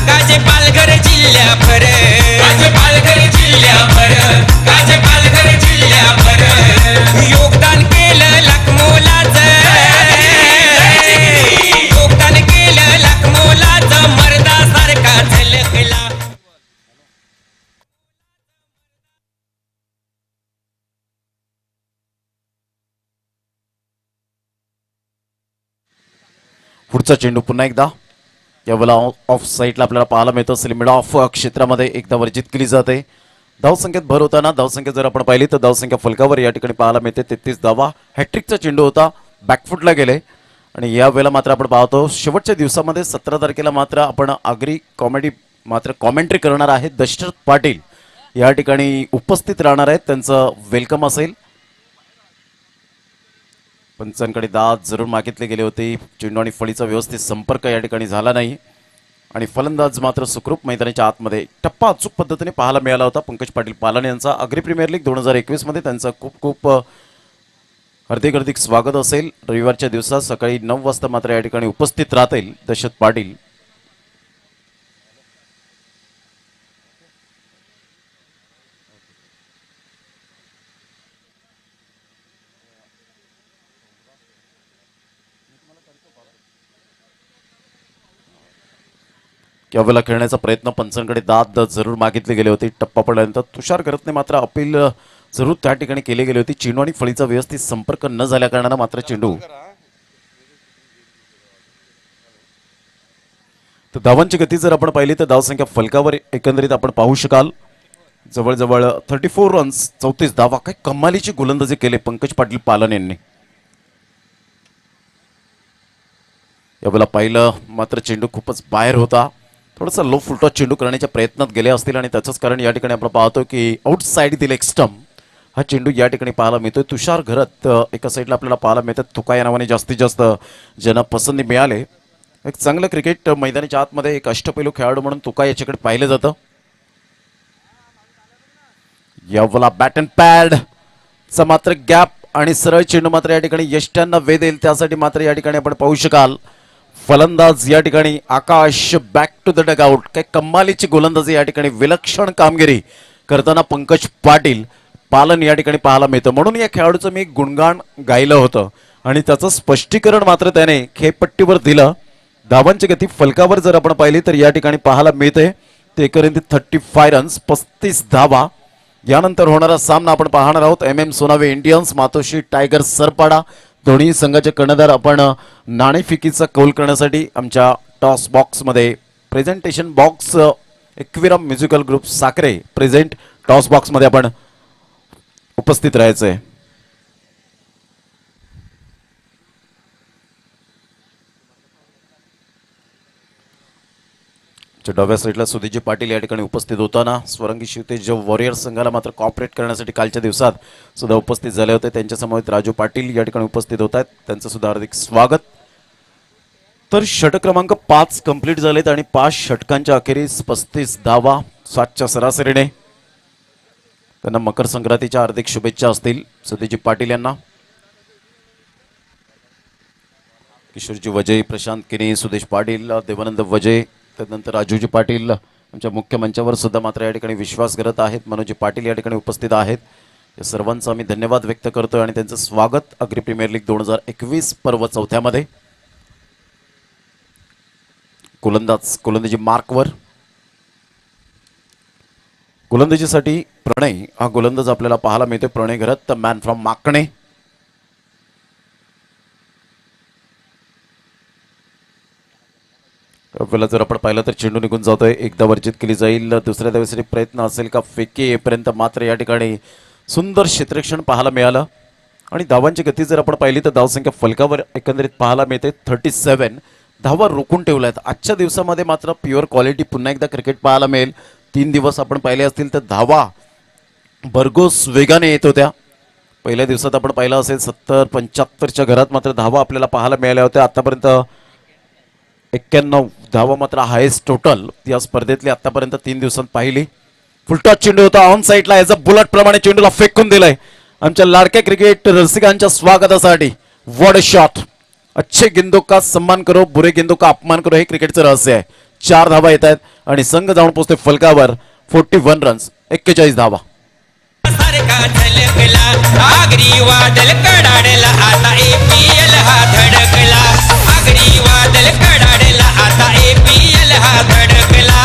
गाजे पालघर जिल्ह्याभर. गाजे पालघर जिल्ह्याभर. गाजे पालघर जिल्ह्याभर. योगदान केलं लाख मोलाचं. योगदान केलं लाख मोलाचं मर्दासारखा झलकला. पुढचा चेंडू पुन्हा एकदा यावेळेला ऑफ साईडला आपल्याला पाहायला मिळतं. मिड ऑफ क्षेत्रामध्ये एकदा वर्जित केली जाते. धावसंख्येत भर होताना धावसंख्या जर आपण पाहिली तर धावसंख्या फलकावर या ठिकाणी पाहायला मिळते 33 धावा. हॅट्रिकचा चेंडू होता. बॅकफुटला गेले आणि यावेळेला मात्र आपण पाहतो शेवटच्या दिवसामध्ये 17 तारखेला मात्र आपण आगरी कॉमेंट्री करणार आहेत. दशरथ पाटील या ठिकाणी उपस्थित राहणार आहेत. त्यांचं वेलकम असेल. पंचांकडे दाद जरूर मागितले गेले होते. चेंडू आणि फळीचा व्यवस्थित संपर्क या ठिकाणी झाला नाही आणि फलंदाज मात्र सुखरूप मैदानाच्या आतमध्ये टप्पा अचूक पद्धतीने पाहायला मिळाला होता. पंकज पाटील पालन यांचा आगरी प्रीमियर लीग 2021 मध्ये त्यांचं खूप खूप हार्दिक स्वागत असेल. रविवारच्या दिवसात सकाळी 9 वाजता मात्र या ठिकाणी उपस्थित राहतील दशरथ पाटील. यावेळेला खेळण्याचा प्रयत्न पंचांकडे दाद जरूर मागितले गेले होते. टप्पा पडल्यानंतर तुषार करतने मात्र अपील जरूर त्या ठिकाणी केली गेली होती. चेंडू आणि फळीचा व्यवस्थित संपर्क न झाल्या कारणानं मात्र चेंडू. तर धावांची गती जर आपण पाहिली तर धावसंख्या फलकावर एकंदरीत आपण पाहू शकाल जवळजवळ 34 रन्स 34 धावा. काय कमालीची गोलंदाजी केली पंकज पाटील पालन यांनी. यावेळेला पाहिलं मात्र चेंडू खूपच बाहेर होता. थोडासा लो फुलटॉस चेंडू करण्याच्या प्रयत्नात गेले असतील आणि त्याचंच कारण या ठिकाणी आपण पाहतो की आउटसाईड दिले एक स्टंप हा चेंडू या ठिकाणी पाहायला मिळतोय. तुषार घरत एका साईडला आपल्याला पाहायला मिळतात. तुका या नावाने जास्तीत जास्त ज्यांना पसंती मिळाले. एक चांगलं क्रिकेट मैदानाच्या आतमध्ये एक अष्टपैलू खेळाडू म्हणून तुका याच्याकडे पाहिलं जातं. यावेळेला बॅट अँड पॅड चा मात्र गॅप आणि सरळ चेंडू मात्र या ठिकाणी यष्ट्यांना वेध येईल त्यासाठी मात्र या ठिकाणी आपण पाहू शकाल फलंदाज या ठिकाणी आकाश बॅक टू द डगआउट. काय कमालीची गोलंदाजी या ठिकाणी विलक्षण कामगिरी करताना पंकज पाटील पालन या ठिकाणी पाहायला मिळतं. म्हणून या खेळाडूचं मी गुणगान गायलं होतं आणि त्याचं स्पष्टीकरण मात्र त्याने खेळपट्टीवर दिलं. धावांची गती फलकावर जर आपण पाहिली तर या ठिकाणी पाहायला मिळते ते एकंदरीत 35 रन्स 35 धावा. यानंतर होणारा सामना आपण पाहणार आहोत MM सोनावे इंडियन्स मातोश्री टायगर सरपाडा. दोन्ही संघाचे कर्णधार आपण नाणेफेकीचा कौल करण्यासाठी आमच्या टॉस बॉक्समध्ये प्रेझेंटेशन बॉक्स एक्विरम musical group Sakhare present toss बॉक्समध्ये आपण उपस्थित राहायचंय. डाव्या साईडला सुधीजी पाटील या ठिकाणी उपस्थित होताना स्वरंगी शिवतेज वॉरियर संघाला मात्र कॉपरेट करण्यासाठी कालच्या दिवसात सुद्धा उपस्थित झाले होते. त्यांच्या समवेत राजू पाटील या ठिकाणी उपस्थित होत आहेत. त्यांचं सुद्धा हार्दिक स्वागत. तर षटक क्रमांक 5 कंप्लीट झालेत आणि 5 षटकांच्या अखेरीस 35 धावा 7च्या सरासरीने. त्यांना मकर संक्रांतीच्या हार्दिक शुभेच्छा असतील सुधीजी पाटील यांना. किशोरजी वजय, प्रशांत किनी, सुदेश पाटील, देवानंद वजय, त्यानंतर राजूजी पाटील आमच्या मुख्य मंचावर सुद्धा मात्र या ठिकाणी विश्वास करत आहेत. मनोजी पाटील या ठिकाणी उपस्थित आहेत. या सर्वांचा आम्ही धन्यवाद व्यक्त करतोय आणि त्यांचं स्वागत अग्री प्रीमियर लीग 2021 पर्व 4थ्यामध्ये. गोलंदाजी मार्कवर. गोलंदाजीसाठी प्रणय हा गोलंदाज आपल्याला पाहायला मिळतोय. प्रणय घरत मॅन फ्रॉम माकणे. आपल्याला जर आपण पाहिलं तर चेंडू निघून जातोय. एकदा वर्जित केली जाईल. दुसऱ्या धावेसाठी प्रयत्न असेल का फेकी येईपर्यंत मात्र या ठिकाणी सुंदर क्षेत्ररक्षण पाहायला मिळालं. आणि धावांची गती जर आपण पाहिली तर धावसंख्या फलकावर एकंदरीत पाहायला मिळते 37. धावा रोखून ठेवल्या आहेत. आजच्या दिवसामध्ये मात्र प्युअर क्वालिटी पुन्हा एकदा क्रिकेट पाहायला मिळेल. 3 दिवस आपण पाहिले असतील तर धावा भरघोस वेगाने येत होत्या. पहिल्या दिवसात आपण पाहिलं असेल 70-75च्या घरात मात्र धावा आपल्याला पाहायला मिळाल्या होत्या. आतापर्यंत 91 धावा मात्र हायेस्ट टोटल या स्पर्धेतली आतापर्यंत 3 दिवसांत पाहिली. फुलटॉस चेंडू होता ऑन साईडला. याचा बुलेट प्रमाणे चेंडूला फेकून दिलाय. आमच्या लाडक्या क्रिकेट रसिकांच्या स्वागतासाठी व्हॉट अ शॉट. अच्छे गेंदों का सम्मान करो, बुरे गेंदों का अपमान करो, हे क्रिकेटचं रहस्य आहे. 4 धावा येत आहेत आणि संघ जाऊन पोहोचते फलकावर 41 रन्स 41 धावा. सारखा झलकला आगरी वादळ कडाडला आता APL हा धडकला. आगरी वादळ कडाडला आता APL हा धडकला.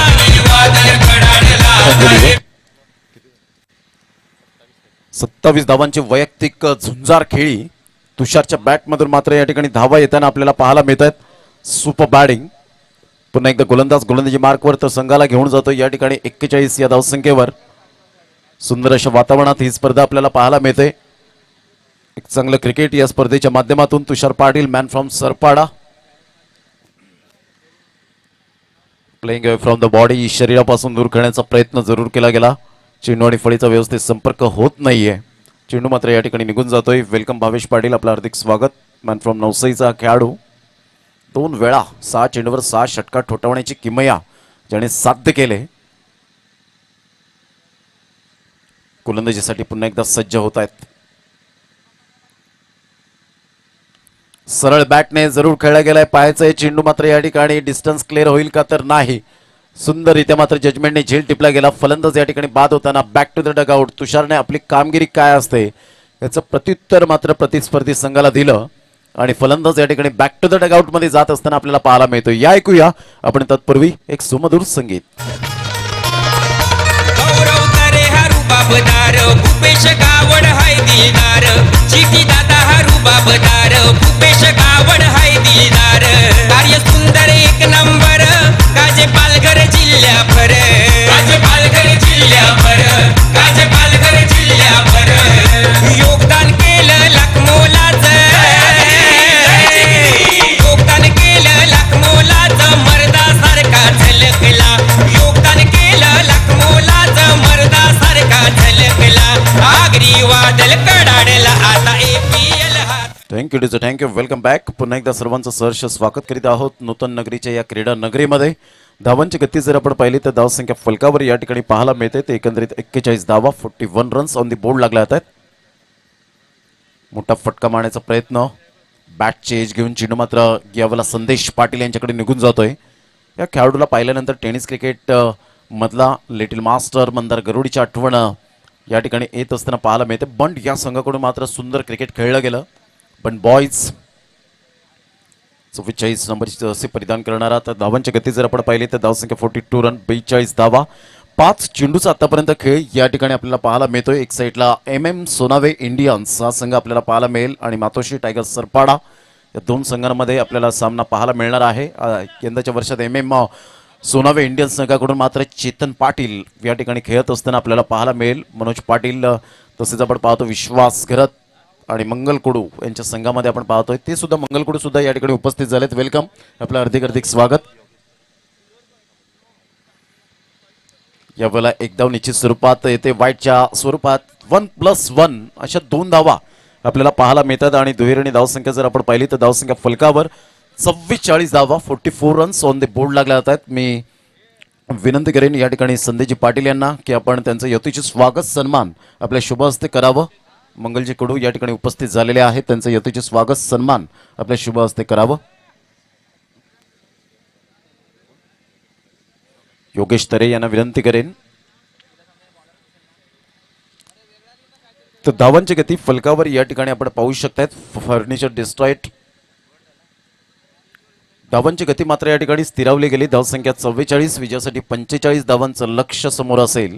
आगरी वादळ कडाडला. 27 धावांची वैयक्तिक झुंजार खेळी. तुषारच्या बॅटमधून मात्र या ठिकाणी धावा येताना आपल्याला पाहायला मिळत आहेत. Super batting. पुन्हा एकदा गोलंदाजी मार्कवर तर संघाला घेऊन जातो या ठिकाणी 41 या धावसंख्येवर. सुंदर अशा वातावरणात ही स्पर्धा आपल्याला पाहायला मिळते. एक चांगलं क्रिकेट या स्पर्धेच्या माध्यमातून. Tushar Patil man from Sarpada. Playing away from the body. शरीरापासून दूर करण्याचा प्रयत्न जरूर केला गेला. चेंडू आणि फळीचा व्यवस्थित संपर्क होत नाहीये. चेंडू मात्र या ठिकाणी निघून जातोय. वेलकम भावेश पाटील, आपलं हार्दिक स्वागत. मॅन फ्रॉम नवसाईचा खेळाडू. 2 वेळा 6 चेंडूवर 6 षटका ठोठावण्याची किमया ज्याने साध्य केले. गोलंदाजीसाठी पुन्हा एकदा सज्ज होत आहेत. सरळ बॅटने जरूर खेळला गेलाय. पाहायचं चेंडू मात्र या ठिकाणी डिस्टन्स क्लिअर होईल का तर नाही. सुंदररित्या मात्र जजमेंटने झेल टिपला गेला. फलंदाज या ठिकाणी बाद होताना बॅक टू द डगआउट. तुषारने आपली कामगिरी काय असते याचं प्रत्युत्तर मात्र प्रतिस्पर्धी संघाला दिलं आणि फलंदाज या ठिकाणी बॅक टू द डगआउट मध्ये जात असताना आपल्याला पाहायला मिळतो. या ऐकूया आपण तत्पूर्वी एक सुमधुर संगीत. गौरव करे हा रुबाबदार भूपेश गावड हाय दिलदार. चिठी दादा हा रुबाबदार भूपेश गावड हाय दिलदार. कार्य सुंदर एक नंबर गाजे पालघर जिल्ह्याभर. गाजे पालघर जिल्ह्याभर. गाजे पालघर जिल्ह्याभर. योगदान केलं लाख मोलाचं. योगदान थँक्यू. Welcome back. पुन्हा एकदा सर्वांचं सहर्ष स्वागत करीत आहोत नूतन नगरीच्या या क्रीडा नगरीमध्ये. धावांची गती जर आपण पाहिली तर धावसंख्या फलकावर या ठिकाणी पाहायला मिळते ते एकंदरीत 41 धावा, 41 रन्स ऑन दी बोर्ड लागल्या आहेत. मोठा फटका मारण्याचा प्रयत्न, बॅटचे एज घेऊन चेंडू मात्र यावेळेला संदेश पाटील यांच्याकडे निघून जातोय. या खेळाडूला पाहिल्यानंतर टेनिस क्रिकेट मधला लिटिल मास्टर मंदार गरुडीची आठवण या ठिकाणी येत असताना पाहायला मिळते. बंड या संघाकडून मात्र सुंदर क्रिकेट खेळलं गेलं. पण बॉयज 44 नंबरची जर्सी परिधान करणारा. तर धावांची गती जर आपण पाहिली तर धावसंख्या 42 रन, 42 धावा, 5 चेंडूचा आतापर्यंत खेळ या ठिकाणी आपल्याला पाहायला मिळतोय. एक साईडला MM सोनावे इंडियन्स हा संघ आपल्याला पाहायला मिळेल आणि मातोश्री टायगर सरपाडा या दोन संघांमध्ये आपल्याला सामना पाहायला मिळणार आहे. यंदाच्या वर्षात MM सोनावे इंडियन्स संघाकडून मात्र चेतन पाटील या ठिकाणी खेळत असताना आपल्याला पाहायला मिळेल. मनोज पाटील तसेच आपण पाहतो विश्वास घरत आणि मंगलकुडू यांच्या संघामध्ये आपण पाहतोय. ते सुद्धा मंगलकुडू सुद्धा या ठिकाणी उपस्थित झालेत. वेलकम, आपलं हार्दिक स्वागत. यावेळेला एक धाव निश्चित स्वरूपात येते. वाईटच्या स्वरूपात 1+1 अशा 2 धावा आपल्याला पाहायला मिळतात आणि दुहेरी धावसंख्या जर आपण पाहिली तर धावसंख्या फलकावर 44 धावा, 44 रन्स ऑन द बोर्ड लागल्या जातात. मी विनंती करेन या ठिकाणी संदेशजी पाटील यांना की आपण त्यांचं यथोचित स्वागत सन्मान आपल्या शुभ हस्ते करावं. मंगलजी कडू या ठिकाणी उपस्थित झालेले आहेत. त्यांचं यथोचित स्वागत सन्मान आपल्या शुभ हस्ते करावं. योगेश तरे यांना विनंती करेन. तर धावांची गती फलकावर या ठिकाणी आपण पाहू शकतात. फर्निचर डिस्ट्रॉइट धावांची गती मात्र या ठिकाणी स्थिरावली गेली. धावसंख्या 44, विजयासाठी 45 धावांचं लक्ष समोर असेल.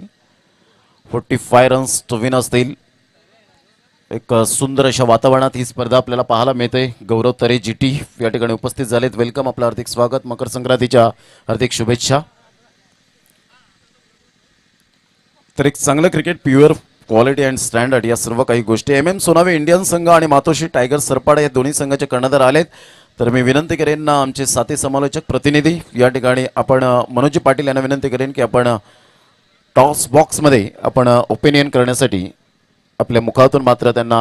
45 रन्स टू विन असतील. एक सुंदर अशा वातावरणात ही स्पर्धा आपल्याला पाहायला मिळते. गौरव तरे GT या ठिकाणी उपस्थित झालेत. वेलकम, आपलं हार्दिक स्वागत. मकर संक्रांतीच्या हार्दिक शुभेच्छा. तर एक चांगलं cricket, pure quality and standard या सर्व काही गोष्टी MM सोनावे इंडियन संघ आणि मातोश्री टायगर सरपाडा या दोन्ही संघाचे कर्णधार आलेत. तर मी विनंती करेन ना आमचे साथी समालोचक प्रतिनिधी या ठिकाणी आपण मनोज पाटील यांना विनंती करेन की आपण टॉस बॉक्समध्ये आपण ओपिनियन करण्यासाठी आपल्या मुखातून मात्र त्यांना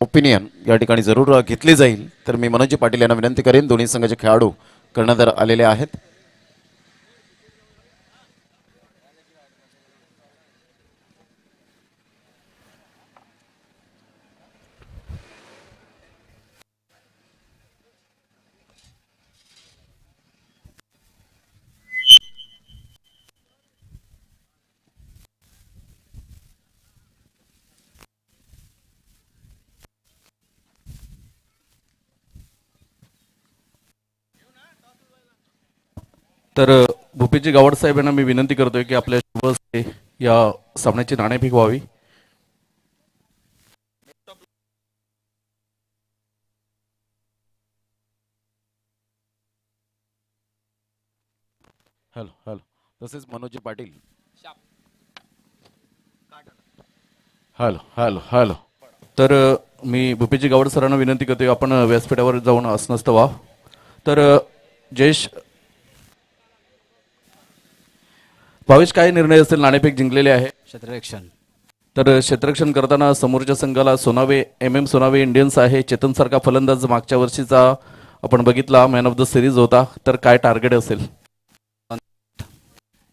ओपिनियन या ठिकाणी जरूर घेतली जाईल. तर मी मनोज पाटील यांना विनंती करेन. दोन्ही संघाचे खेळाडू कर्णधार आलेले आहेत. तर भूपेजी गावड साहेब यांना मी विनंती करतोय की आपल्या शुभ हस्ते या सामन्याची नाणेफेक व्हावी. हॅलो तसेच मनोज पाटील. हॅलो. तर मी भूपेजी गावड सरांना विनंती करतोय आपण व्यासपीठावर जाऊन असनस्त व्हा. तर जयेश भावेश, काय निर्णय असेल? नाणेफेक जिंकलेले आहे. क्षेत्ररक्षण. तर क्षेत्ररक्षण करताना समोरच्या संघाला MM सोनावे इंडियन्स आहे. चेतन सारखा फलंदाज मागच्या वर्षीचा आपण बघितला मॅन ऑफ द सिरीज होता. तर काय टार्गेट असेल?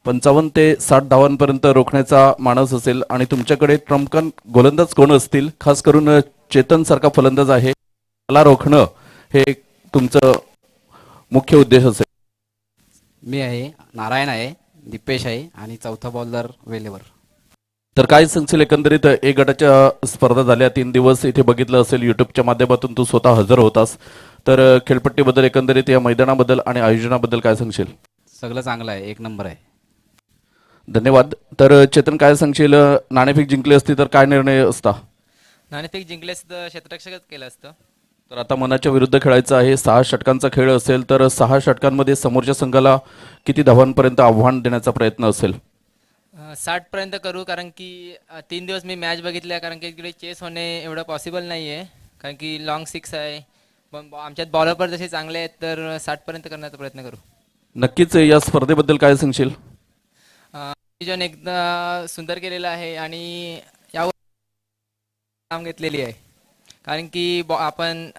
55 ते 60 धावांपर्यंत रोखण्याचा मानस असेल. आणि तुमच्याकडे ट्रम्पकन गोलंदाज कोण असतील? खास करून चेतन सारखा फलंदाज आहे, त्याला रोखणं हे तुमचं मुख्य उद्देश असेल. मी आहे, नारायण आहे, दीपेश आहे आणि चौथा बॉलर वेलेवर. तर काय सांगशील? एकंदरीत एक गटाच्या स्पर्धा झाल्या, 3 दिवस इथे बघितलं असेल युट्यूबच्या माध्यमातून, तू स्वतः हजर होतास. तर खेळपट्टीबद्दल, एकंदरीत या मैदानाबद्दल आणि आयोजनाबद्दल काय सांगशील? सगळं चांगलं आहे, 1 नंबर आहे. धन्यवाद. तर चेतन, काय सांगशील? नाणेफेक जिंकली असती तर काय निर्णय असता? नाणेफेक जिंकले असतं तर क्षेत्ररक्षकच केलं असतं. तर आता मनाच्या विरुद्ध खेळायचं आहे. 6 षटकांचा खेळ असेल. तर 6 षटकांमध्ये समोरच्या संघाला किती धावांपर्यंत आव्हान देण्याचा प्रयत्न असेल? 60 पर्यंत करू, कारण की 3 दिवस मी मॅच बघितल्या, कारण की इकडे चेस होणे एवढं पॉसिबल नाही आहे, कारण की लॉंग 6 आहे. पण आमच्यात बॉलर पण जसे चांगले आहेत, तर 60 पर्यंत करण्याचा प्रयत्न करू. नक्कीच. या स्पर्धेबद्दल काय सांगशील? नियोजन एकदा सुंदर केलेलं आहे आणि यावर काम घेतलेली आहे. कारण की आपण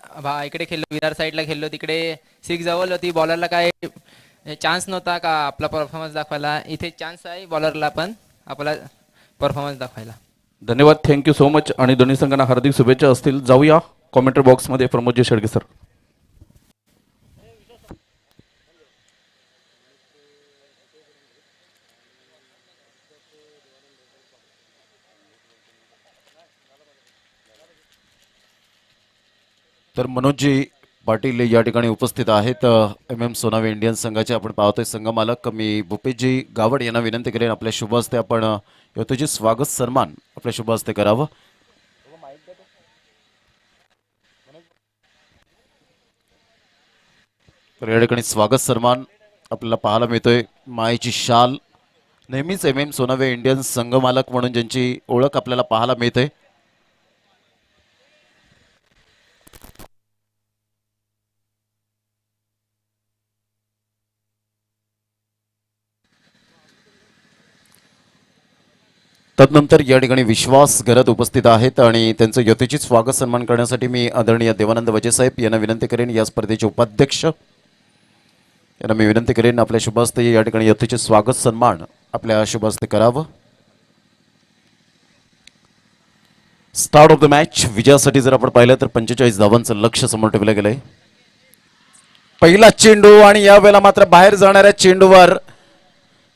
इकडे खेळलो, विरार साईडला खेळलो, तिकडे सिक्स जवळ होती, बॉलरला काय चान्स नव्हता का आपला परफॉर्मन्स दाखवायला. इथे चान्स आहे बॉलरला पण आपला परफॉर्मन्स दाखवायला. धन्यवाद, थँक्यू सो मच. आणि दोन्ही संघांना हार्दिक शुभेच्छा असतील. जाऊया कॉमेंट्री बॉक्समध्ये. प्रमोदजी शेडगे सर. तर मनोजजी पाटील या ठिकाणी उपस्थित आहेत. MM सोनावे इंडियन संघाचे आपण पाहतोय संघमालक. मी भूपेशजी गावड यांना विनंती करेन आपल्या शुभ हस्ते आपण युवतीचे स्वागत सन्मान आपल्या शुभ हस्ते करावं. तर या ठिकाणी स्वागत सन्मान आपल्याला पाहायला मिळतोय. मायेची शाल नेहमीच MM सोनावे इंडियन संघमालक म्हणून ज्यांची ओळख आपल्याला पाहायला मिळते. तदनंतर या ठिकाणी विश्वास घरात उपस्थित आहेत आणि त्यांचं यथोचित स्वागत सन्मान करण्यासाठी मी आदरणीय देवानंद वजेसाहेब यांना विनंती करेन. या स्पर्धेचे उपाध्यक्ष यांना मी विनंती करेन आपल्या शुभ हस्ते या ठिकाणी यथोचित स्वागत सन्मान आपल्या शुभ हस्ते करावं. स्टार्ट ऑफ द मॅच विजयासाठी जर आपण पाहिलं तर 45 धावांचं लक्ष्य समोर ठेवलं गेलंय. पहिला चेंडू आणि यावेळेला मात्र बाहेर जाणाऱ्या चेंडूवर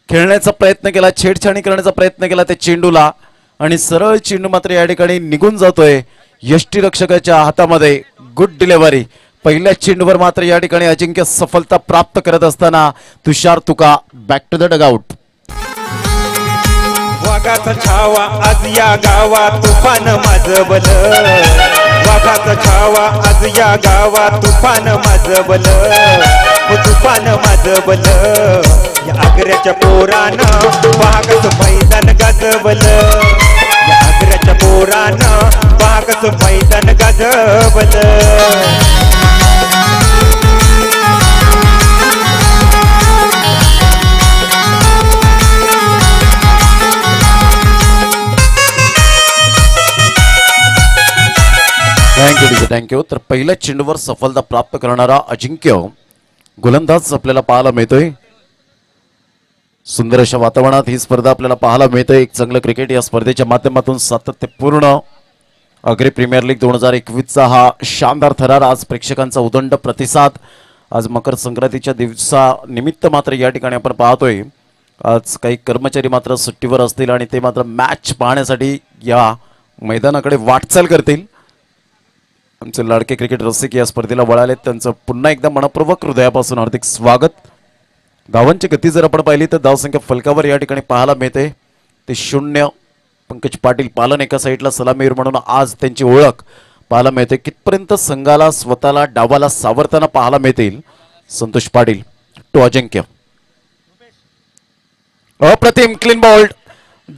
खेळण्याचा प्रयत्न केला, छेडछाणी करण्याचा प्रयत्न केला त्या चेंडूला आणि सरळ चेंडू मात्र या ठिकाणी निघून जातोय यष्टीरक्षकाच्या हातामध्ये. Good delivery. पहिल्या चेंडूवर मात्र या ठिकाणी अजिंक्य सफलता प्राप्त करत असताना तुषार तुका बॅक टू द डगआउट. वाघाचा छावा आज या गावात तुफान माजबल, वाघाचा छावा आज या गावात तुफान माजबल, तुफान माजबल. या आग्र्याच्या पोरानं वाघच मैदान गाजवल, या आग्र्याच्या पोरानं वाघच मैदान गाजवल. थँक्यू. तर पहिल्या चेंडूवर सफलता प्राप्त करणारा अजिंक्य गोलंदाज आपल्याला पाहायला मिळतोय. सुंदर अशा वातावरणात ही स्पर्धा आपल्याला पाहायला मिळते. एक चांगलं क्रिकेट या स्पर्धेच्या माध्यमातून सातत्यपूर्ण अग्री प्रीमियर लीग 2021चा हा शानदार थरार. आज प्रेक्षकांचा उदंड प्रतिसाद. आज मकर संक्रांतीच्या दिवसानिमित्त मात्र या ठिकाणी आपण पाहतोय आज काही कर्मचारी मात्र सुट्टीवर असतील आणि ते मात्र मॅच पाहण्यासाठी या मैदानाकडे वाटचाल करतील. आमचे लाडके क्रिकेट रसिक या स्पर्धेला वळालेत, त्यांचं पुन्हा एकदा मनपूर्वक हृदयापासून हार्दिक स्वागत. धावांची गती जर आपण पाहिली तर धावसंख्या फलकावर या ठिकाणी पाहायला मिळते ते 0. पंकज पाटील पालन एका साईडला सलामीवीर म्हणून आज त्यांची ओळख पाहायला मिळते. कितपर्यंत संघाला स्वतःला डावाला सावरताना पाहायला मिळतील संतोष पाटील टू अजिंक्य. अप्रतिम क्लीन बॉल्ड.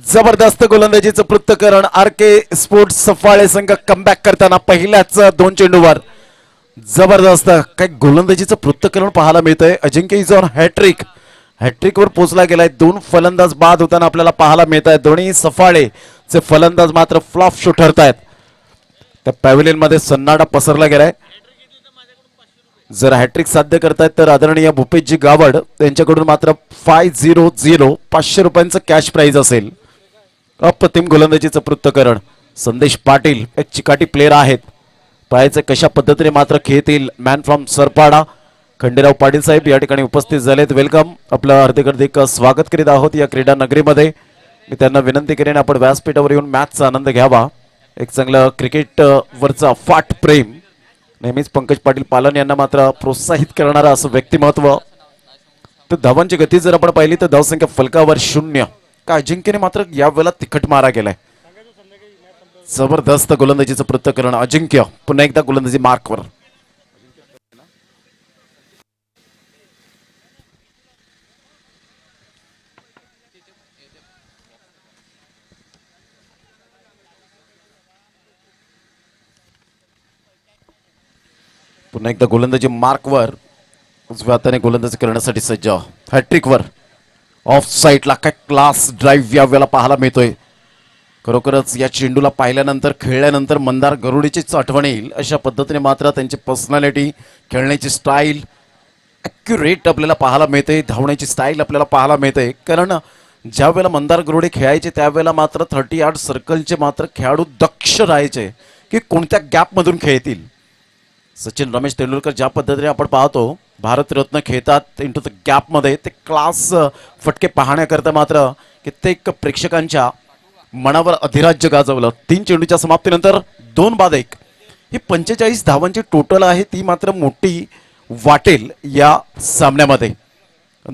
जबरदस्त गोलंदाजीचं पृथ्थकरण. RK स्पोर्ट्स सफाळे संघ कमबॅक करताना पहिल्याच 2 चेंडूवर जबरदस्त काय गोलंदाजीचं पृथ्थकरण पाहायला मिळतंय. अजिंक्य इज ऑन हॅट्रिक. हॅट्रिकवर पोहोचला गेलाय. 2 फलंदाज बाद होताना आपल्याला पाहायला मिळत आहेत. दोन्ही सफाळेचे फलंदाज मात्र फ्लॉप शो ठरत आहेत. त्या पॅव्हिलियन मध्ये सन्नाटा पसरला गेलाय. जर हॅट्रिक साध्य करतायत तर आदरणीय भूपेशजी गावड त्यांच्याकडून मात्र 500 रुपयांचं कॅश प्राइज असेल. अप्रतिम गोलंदाजीचं पृथ्थकरण. संदेश पाटील एक चिकाटी प्लेयर आहेत. पाहायचं कशा पद्धतीने मात्र खेळतील. मॅन फ्रॉम सरपाडा खंडेराव पाटील साहेब या ठिकाणी उपस्थित झालेत. वेलकम. आपलं हार्दिक स्वागत करीत आहोत या क्रीडा नगरीमध्ये. मी त्यांना विनंती करेन आपण व्यासपीठावर येऊन मॅचचा आनंद घ्यावा. एक चांगलं क्रिकेट वरचा अफाट प्रेम नेहमीच पंकज पाटील पालन यांना मात्र प्रोत्साहित करणारा असं व्यक्तिमत्व. तर धावांची गती जर आपण पाहिली तर धावसंख्या फलकावर 0. का अजिंक्यने मात्र यावेळेला तिखट मारा केलाय. जबरदस्त गोलंदाजीचं पृथ्थकरण. अजिंक्य पुन्हा एकदा गोलंदाजी मार्कवर. पुन्हा एकदा गोलंदाजी मार्कवर. उजव्या हाताने गोलंदाजी करण्यासाठी सज्ज. हॅट्रिकवर ऑफ साईडला काय क्लास ड्राईव्ह यावेळेला पाहायला मिळतोय. खरोखरच या चेंडूला पाहिल्यानंतर खेळल्यानंतर मंदार गरुडीचीच आठवण येईल अशा पद्धतीने मात्र त्यांची पर्सनॅलिटी, खेळण्याची स्टाईल ॲक्युरेट आपल्याला पाहायला मिळते, धावण्याची स्टाईल आपल्याला पाहायला मिळते. कारण ज्या वेळेला मंदार गरुडे खेळायचे त्यावेळेला मात्र 30 सर्कलचे मात्र खेळाडू दक्ष राहायचे की कोणत्या गॅपमधून खेळतील. सचिन रमेश तेंडुलकर ज्या पद्धतीने आपण पाहतो भारतरत्न खेळतात इंटू द गॅपमध्ये, ते क्लास फटके पाहण्याकरता मात्र कित्येक प्रेक्षकांच्या मनावर अधिराज्य गाजवलं. 3 चेंडूच्या समाप्तीनंतर 2-1 ही 45 धावांची टोटल आहे, ती मात्र मोठी वाटेल या सामन्यामध्ये.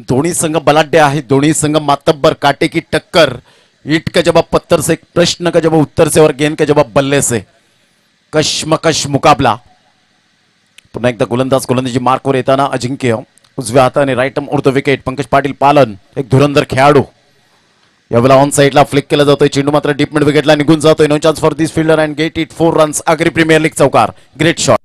दोन्ही संघ बलाढ्य आहे, दोन्ही संघ मातब्बर, काटे की टक्कर, ईट का जवाब पत्थर से, प्रश्न का जवाब उत्तर से और गेंद का जवाब बल्ले से, कशमकश मुकाबला. पुन्हा एकदा गोलंदाजी मार्कवर येताना अजिंक्य उजव्या हाताने राईट आर्म उडतो विकेट. पंकज पाटील पालन एक धुरंधर खेळाडू, यावेळेला ऑन साईडला फ्लिक केला जातोय. चेंडू मात्र डीप मिड विकेटला निघून जातोय. No chance for this fielder and get it 4 runs. Aagri premier league चौकार, ग्रेट शॉट.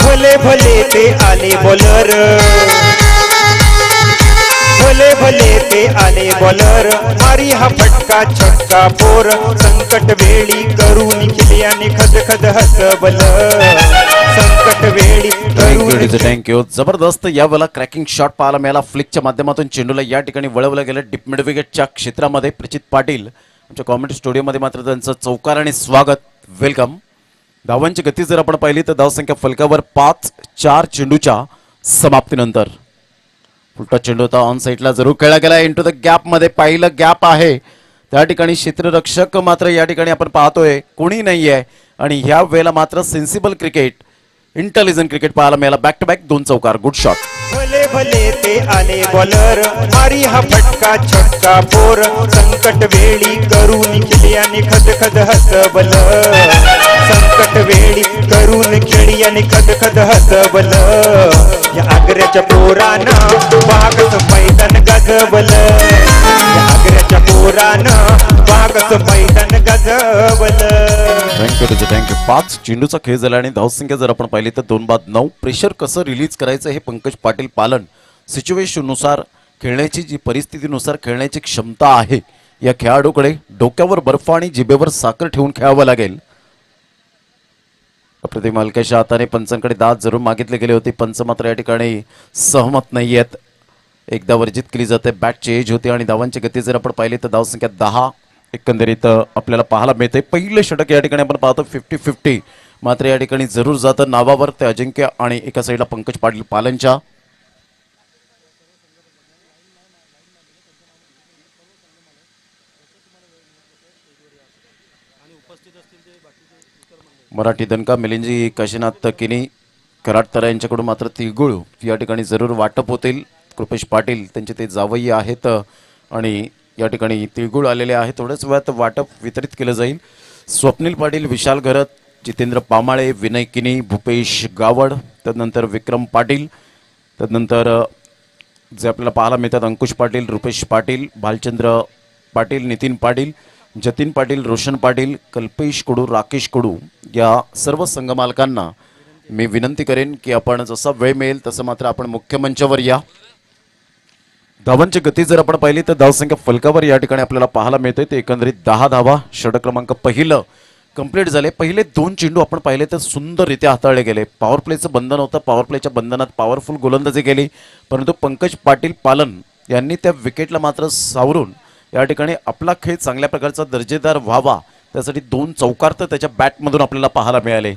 भले भले ते आले बॉलर, भले भले ते आले बॉलर, मारी हा फटका छक्का फोर, संकट वेळी करून खिल्याने खद खद हसबल, संकट वेळी करून. थँक्यू. जबरदस्त यावेळेला क्रॅकिंग शॉट पाहायला मिळाला. फ्लिकच्या माध्यमातून चेंडूला या ठिकाणी वळवलं गेलं डीप मिड विकेटच्या क्षेत्रामध्ये. प्रचित पाटील आमच्या कॉमेंट्री स्टुडिओमध्ये मात्र त्यांचं चौकार आणि स्वागत, वेलकम. धावांची गती जर आपण पाहिली तर धावसंख्या फलकावर 5-4 चेंडूच्या समाप्तीनंतर. उलटा चेंडू होता ऑन साईडला जरूर खेळला गेला इंटू द गॅप मध्ये. पाहिलं गॅप आहे त्या ठिकाणी क्षेत्ररक्षक मात्र या ठिकाणी आपण पाहतोय कोणी नाही आहे. आणि ह्या वेळेला मात्र सेन्सिबल क्रिकेट, इंटेलिजंट क्रिकेट पाहायला मिळाला. बॅक टू बॅक 2 चौकार, गुड शॉट. भले भले ते आले बॉलर, मारी हा फटका छक्का फोर, संकट वेळी करून खिल्याने खद खद हसबल, संकट वेळी करून खेळ्याने खद खद हसबल. या आग्र्याच्या पोरानं बागस मैदान गाजवल, या आग्र्याच्या पोरानं बागस मैदान गाजवल. थँक्यू. 5 चेंडूचा खेळ झाला आणि धावसंख्या जर आपण पाहिली तर 2-9. प्रेशर कसं रिलीज करायचं हे पंकज पाटील पालन सिच्युएशननुसार, खेळण्याची जी परिस्थितीनुसार खेळण्याची क्षमता आहे या खेळाडूकडे. डोक्यावर बर्फ आणि जिभेवर साखर ठेवून खेळावं लागेल. अप्रतिम हलक्याच्या हाताने पंचांकडे दाद जरूर मागितले गेले होते. पंच मात्र या ठिकाणी सहमत नाही आहेत. एकदा वर्जित केली जाते. बॅटची एज होते आणि धावांची गती जर आपण पाहिली तर धावसंख्या 10 एकंदरीत आपल्याला पाहायला मिळते. पहिलं षटक या ठिकाणी आपण पाहतो 50-50 मात्र या ठिकाणी जरूर जातं नावावर. ते अजिंक्य आणि एका साईडला पंकज पाटील पालनच्या. मराठी दणका मिलिंदजी काशीनाथ किनी कराडतरा यांच्याकडून मात्र तिळगुळ या ठिकाणी जरूर वाटप होतील. कृपेश पाटील त्यांचे ते जावई आहेत आणि या ठिकाणी तिळगुळ आलेले आहे. थोड्याच वेळात वाटप वितरित केलं जाईल. स्वप्नील पाटील, विशाल घरत, जितेंद्र पामाळे, विनय किनी, भूपेश गावड, तदनंतर विक्रम पाटील, तदनंतर जे आपल्याला पाहायला मिळतात अंकुश पाटील, रुपेश पाटील, भालचंद्र पाटील, नितीन पाटील, जतीन पाटील, रोशन पाटील, कल्पेश कडू, राकेश कडू या सर्व संघ मालकांना मी विनंती करेन की आपण जसा वेळ मिळेल तसं मात्र आपण मुख्य मंचावर या. धावांची गती जर आपण पाहिली तर धावसंख्या फलकावर या ठिकाणी आपल्याला पाहायला मिळते ते एकंदरीत 10 धावा. षटक क्रमांक पहिलं कंप्लीट झाले. पहिले 2 चेंडू आपण पाहिले तर सुंदररित्या हाताळले गेले. पॉवर प्लेचं बंधन होतं, पॉवर प्लेच्या बंधनात पॉवरफुल गोलंदाजी केली, परंतु पंकज पाटील पालन यांनी त्या विकेटला मात्र सावरून या ठिकाणी आपला खेळ चांगल्या प्रकारचा दर्जेदार व्हावा त्यासाठी 2 चौकार तर त्याच्या बॅटमधून आपल्याला पाहायला मिळाले.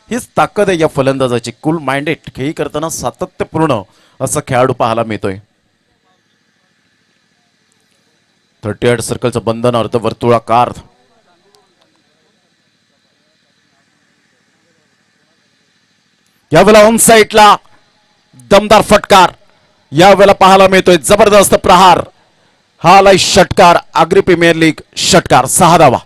हीच ताकद आहे या फलंदाजाची. कूल माइंडेड, खेळी करताना सातत्यपूर्ण असं खेळाडू पाहायला मिळतोय. 38 सर्कलचं बंधन अर्धवर्तुळाकार. यावेळेला ऑन साईडला दमदार फटकार यावेळेला पाहायला मिळतोय. जबरदस्त प्रहार. हा आलाय षटकार, आगरी प्रीमियर लीग षटकार, 6 धावा.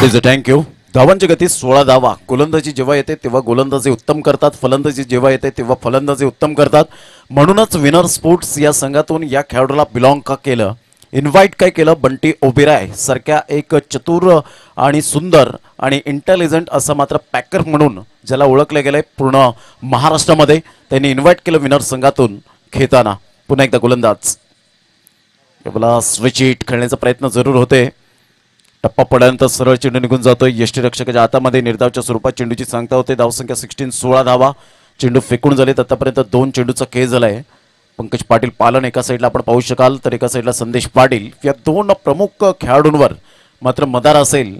Is thank you. धावांची गती 16 धावा. गोलंदाजी जेव्हा येते तेव्हा गोलंदाजी उत्तम करतात, फलंदाजी जेव्हा येते तेव्हा फलंदाजी उत्तम करतात. म्हणूनच विनर स्पोर्ट्स या संघातून या खेळाडूला बिलॉंग का केलं, इन्व्हाइट काय केलं, बंटी ओबेराय सारख्या एक चतुर आणि सुंदर आणि इंटेलिजंट असं मात्र पॅकर म्हणून ज्याला ओळखलं गेलंय पूर्ण महाराष्ट्रामध्ये, त्यांनी इन्व्हाइट केलं विनर संघातून खेळताना. पुन्हा एकदा गोलंदाज आपला स्विच हिट खेळण्याचा प्रयत्न जरूर होते. टप्पा पडल्यानंतर सरळ चेंडू निघून जातोय यष्टीरक्षकाच्या हातामध्ये. निर्धावच्या स्वरूपात चेंडूची सांगता होते. धावसंख्या 16 धावा. चेंडू फेकून झालेत आतापर्यंत 2 चेंडूचा खेळ झालाय. पंकज पाटील पालन एका साईडला आपण पाहू शकाल, तर एका साईडला संदेश पाटील. या 2 प्रमुख खेळाडूंवर मात्र मदार असेल.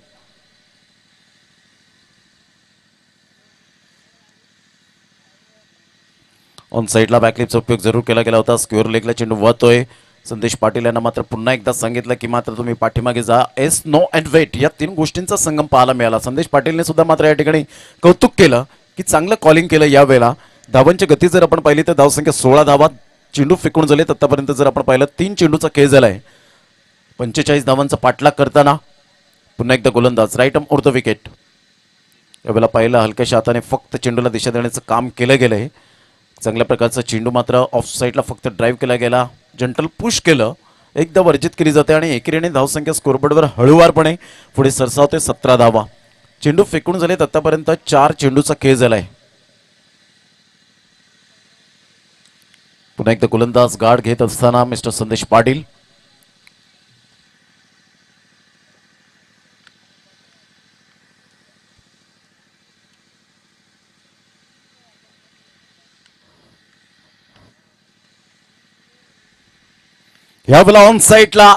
ऑन साईडला बॅकलिपचा उपयोग जरूर केला गेला होता. स्क्वेअर लेगला चेंडू वाहतोय. संदेश पाटील यांना मात्र पुन्हा एकदा सांगितलं की मात्र तुम्ही पाठीमागे जा. एस, नो अँड वेट या 3 गोष्टींचा संगम पाहायला मिळाला. संदेश पाटीलने सुद्धा मात्र या ठिकाणी कौतुक केलं की चांगलं कॉलिंग केलं यावेळेला. धावांची गती जर आपण पाहिली तर धावसंख्या 16 धावा. चेंडू फेकून झाले आतापर्यंत जर आपण पाहिलं 3 चेंडूचा खेळ झालाय. 45 धावांचा पाठलाग करताना पुन्हा एकदा गोलंदाज right arm over the wicket. यावेळेला पाहिलं हलक्याशा हाताने फक्त चेंडूला दिशा देण्याचं काम केलं गेलंय. चांगल्या प्रकारचा चेंडू मात्र ऑफ साईडला फक्त ड्राईव्ह केला गेला. जंटल पुश केलं, एकदा वर्जित केली जाते आणि एकेरीने धावसंख्या स्कोरबोर्डवर हळूवारपणे पुढे सरसावते. 17 धावा. चेंडू फेकून झालेत आतापर्यंत 4 चेंडूचा खेळ झालाय. पुन्हा एकदा गोलंदाज गार्ड घेत असताना मिस्टर संदेश पाटील. यावेळेला ऑन साईडला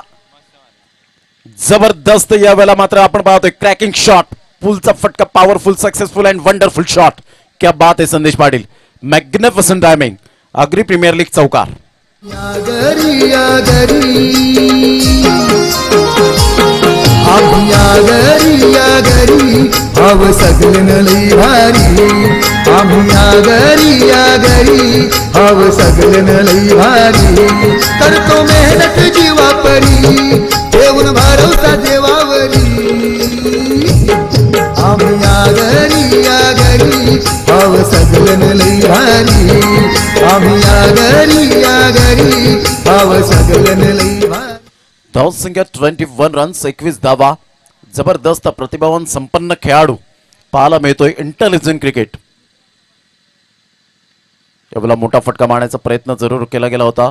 जबरदस्त यावेळेला मात्र आपण पाहतोय क्रॅकिंग शॉट, पुलचा फटका, powerful, successful and wonderful shot. क्या बात आहे Sandesh Patil. Magnificent timing. Agri premier league चौकार. या घरी हव सगळं लई भारी. आम्ही या घरी हव सगळं लई भारी. करतो मेहनत जीवापरी, ठेवून भरवसा देवावरी. आम्ही या घरी हव सगळं लई भारी. आम्ही या घरी हव सगळं लई भारी. धावसंख्या 21 रन्स, 21 धावा. जबरदस्त प्रतिभावान संपन्न खेळाडू पाहायला मिळतोय. Intelligent cricket. यावेळेला मोठा फटका मारण्याचा प्रयत्न जरूर केला गेला होता.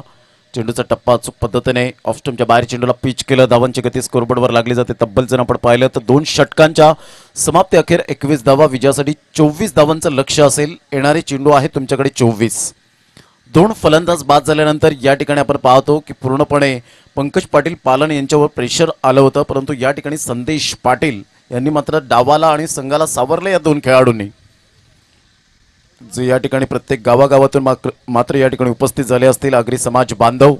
चेंडूचा टप्पा अचूक पद्धतीने ऑफ स्टंपच्या बाहेर चेंडूला पिच केलं. धावांची गती स्कोरबोर्डवर लागली जाते. तब्बल जर आपण पाहिलं तर 2 षटकांच्या समाप्ती अखेर 21 धावा. विजयासाठी 24 धावांचं लक्ष असेल. येणारे चेंडू आहे तुमच्याकडे 24. 2 फलंदाज बाद झाल्यानंतर या ठिकाणी आपण पाहतो की पूर्णपणे पंकज पाटील पालन यांच्यावर प्रेशर आलं होतं, परंतु या ठिकाणी संदेश पाटील यांनी मात्र डावाला आणि संघाला सावरलं. या 2 खेळाडूंनी जे या ठिकाणी प्रत्येक गावागावातून मात्र या ठिकाणी उपस्थित झाले असतील. आगरी समाज बांधव,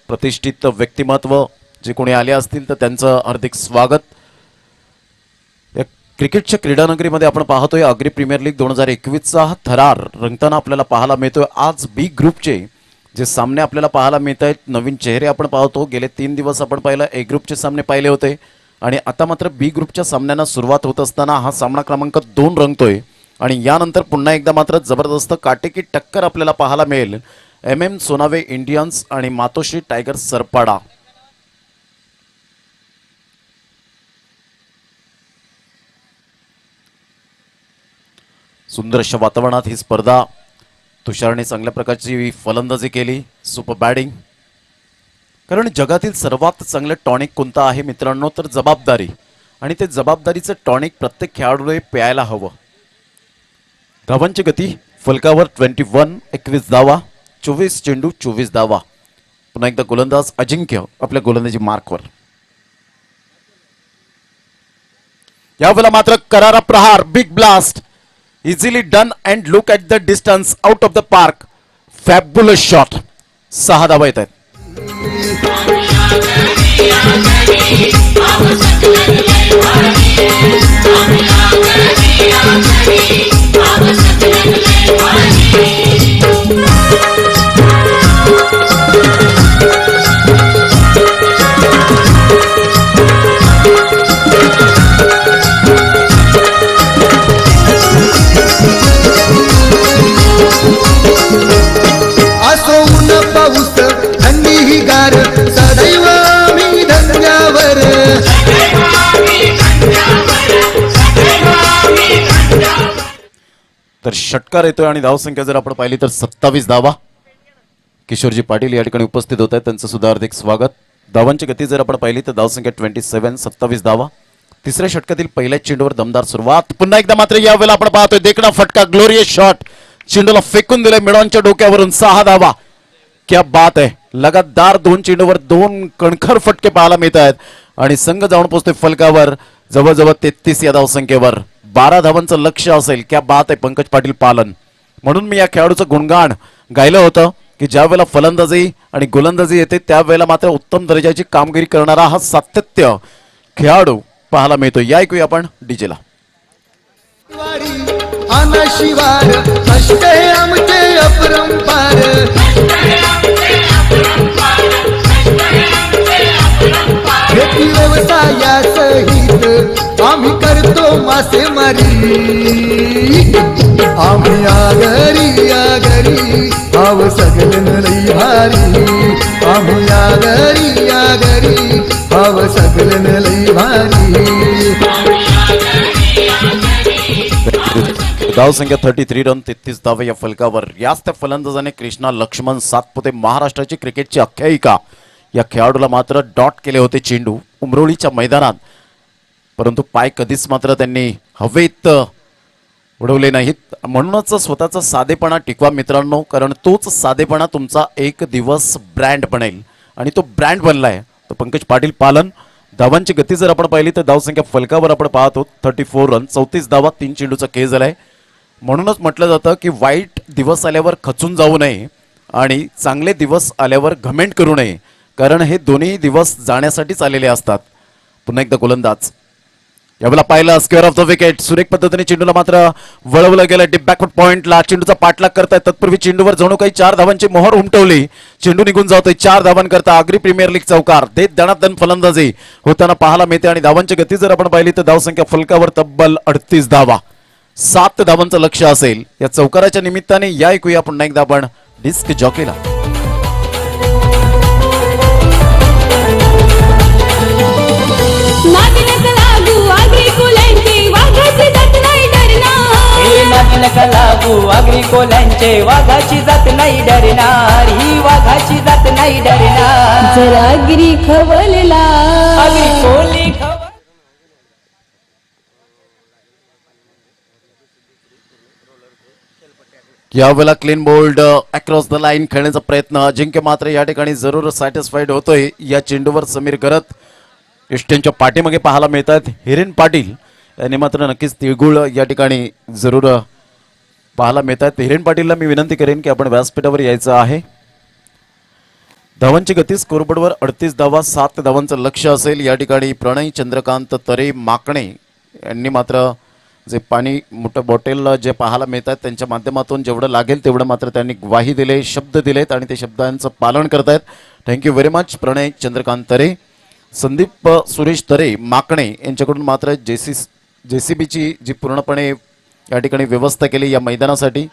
प्रतिष्ठित व्यक्तिमत्व जे कोणी आले असतील तर त्यांचं हार्दिक स्वागत. या क्रिकेटच्या क्रीडानगरीमध्ये आपण पाहतोय आगरी प्रीमियर लीग 2021चा थरार रंगताना आपल्याला पाहायला मिळतोय. आज बी ग्रुपचे जे सामने आपल्याला पाहायला मिळत आहेत, नवीन चेहरे आपण पाहतो. गेले 3 दिवस आपण पाहिलं ए ग्रुपचे सामने पाहिले होते आणि आता मात्र बी ग्रुपच्या सामन्यांना सुरुवात होत असताना हा सामना क्रमांक 2 रंगतोय. आणि यानंतर पुन्हा एकदा मात्र जबरदस्त काटेकी टक्कर आपल्याला पाहायला मिळेल. MM सोनावे इंडियन्स आणि मातोश्री टायगर्स सरपाडा. सुंदर अशा वातावरणात ही स्पर्धा. तुषारने चांगल्या प्रकारची फलंदाजी केली. Super batting. कारण जगातील सर्वात चांगलं टॉनिक कोणतं आहे मित्रांनो, तर जबाबदारी. आणि ते जबाबदारीचं टॉनिक प्रत्येक खेळाडूने प्यायला हवं. धावांची गती फलकावर 21, 21 धावा. 24 चेंडू 24 धावा. पुन्हा एकदा गोलंदाज अजिंक्य आपल्या गोलंदाजी मार्कवर. यावेळेला मात्र करारा प्रहार, big blast, easily done and look at the distance out of the park. Fabulous shot. 6 धावा येत आहेत. असो ऊन पाऊस थंडी ही गार सदैव आम्ही धंद्यावर तर षटकार येतोय आणि धावसंख्या जर आपण पाहिली तर 27 धावा. किशोरजी पाटील या ठिकाणी उपस्थित होत आहेत, त्यांचं सुद्धा हार्दिक स्वागत. धावांची गती जर आपण पाहिली तर धावसंख्या 27, 27 धावा. तिसऱ्या षटकातील पहिल्याच चेंडूवर दमदार सुरुवात. पुन्हा एकदा मात्र यावेळेला आपण पाहतोय देखणा फटका, ग्लोरियस शॉट, चेंडूला फेकून दिलाय मिडॉनच्या डोक्यावरून. 6 धावा. क्या बात आहे. लगातार 2 चेंडूवर 2 कणखर फटके पाहायला मिळत आहेत आणि संघ जाऊन पोहोचतोय फलकावर जवळजवळ 33 या धावसंख्येवर. 12 धावांचं लक्ष असेल. क्या बात आहे पंकज पाटील पालन. म्हणून मी या खेळाडूचं गुणगान गायलं होतं की ज्या वेळेला फलंदाजी आणि गोलंदाजी येते त्यावेळेला मात्र उत्तम दर्जाची कामगिरी करणारा हा सातत्य खेळाडू पाहायला मिळतो. या ऐकूया आपण डीजेला. अनशिवार कष्टे आमचे अपरंपार शेती व्यवसायासहित आम्ही करतो मासेमारी. आम्ही आगरी आगरी आव सगळं लई भारी. आम्ही आगरी आगरी आव सगळं लई भारी. धावसंख्या 33 रन 33 धावे या फलकावर. याच त्या फलंदाजाने कृष्णा लक्ष्मण सातपुते महाराष्ट्राची क्रिकेटची आख्यायिका या खेळाडूला मात्र डॉट केले होते चेंडू उमरोळीच्या मैदानात, परंतु पाय कधीच मात्र त्यांनी हवेत उडवले नाहीत. म्हणूनच स्वतःचा साधेपणा टिकवा मित्रांनो, कारण तोच साधेपणा तुमचा एक दिवस ब्रँड बनेल आणि तो ब्रँड बनलाय तो पंकज पाटील पालन. धावांची गती जर आपण पाहिली तर धावसंख्या फलकावर आपण पाहतो 34 रन 34 धावा 3 चेंडूचा खेळ झालाय. म्हणूनच म्हटलं जातं की वाईट दिवस आल्यावर खचून जाऊ नये आणि चांगले दिवस आल्यावर घमेंट करू नये, कारण हे दोन्ही दिवस जाण्यासाठीच आलेले असतात. पुन्हा एकदा गोलंदाज यावेळेला पाहिलं स्क्वेअर ऑफ द विकेट. सुरेख पद्धतीने चेंडूला मात्र वळवलं गेलं डीप बॅकवर्ड पॉइंटला. चेंडूचा पाठलाग करताय तत्पूर्वी चेंडूवर जणू काही 4 धावांची मोहर उमटवली. चेंडू निघून जातोय. 4 धावांकरता आगरी प्रीमियर लीग चौकार देत दणादण फलंदाजी होताना पाहायला मिळते. आणि धावांची गती जर आपण पाहिली तर धावसंख्या फलकावर तब्बल 38 धावा. 7 धावांचं लक्ष असेल या चौकाराच्या निमित्ताने. या ऐकूया पुन्हा एकदा आपण डिस्क जॉकीला. लागू आगरी कोल्यांचे वाघाची जात नाही डरणार. ही वाघाची जात नाही डरणार. जर आगरी खवलला आगरी कोली यावेळेला clean bowled across the line खेळण्याचा प्रयत्न. अजिंक्य मात्र या ठिकाणी जरूर सॅटिस्फाईड होतोय. या चेंडूवर समीर गरत इष्टेंच्या पाठीमागे पाहायला मिळतात. हिरेन पाटील यांनी मात्र नक्कीच तिळगुळ या ठिकाणी जरूर पाहायला मिळतात. हिरेन पाटीलला मी विनंती करेन की आपण व्यासपीठावर यायचं आहे. धावांची गती स्कोरबोर्डवर 38 धावा 7 धावांचं लक्ष असेल. या ठिकाणी प्रणय चंद्रकांत तरे माकणे यांनी मात्र जे पाणी मोठं बॉटेल जे पाहायला मिळतात त्यांच्या माध्यमातून जेवढं लागेल तेवढं मात्र त्यांनी ग्वाही दिले, शब्द दिलेत आणि ते शब्दांचं पालन करतायत. थँक्यू व्हेरी मच प्रणय चंद्रकांत तरे. संदीप सुरेश तरे माकणे यांच्याकडून मात्र जेसीबीची जी पूर्णपणे या ठिकाणी व्यवस्था केली या मैदानासाठी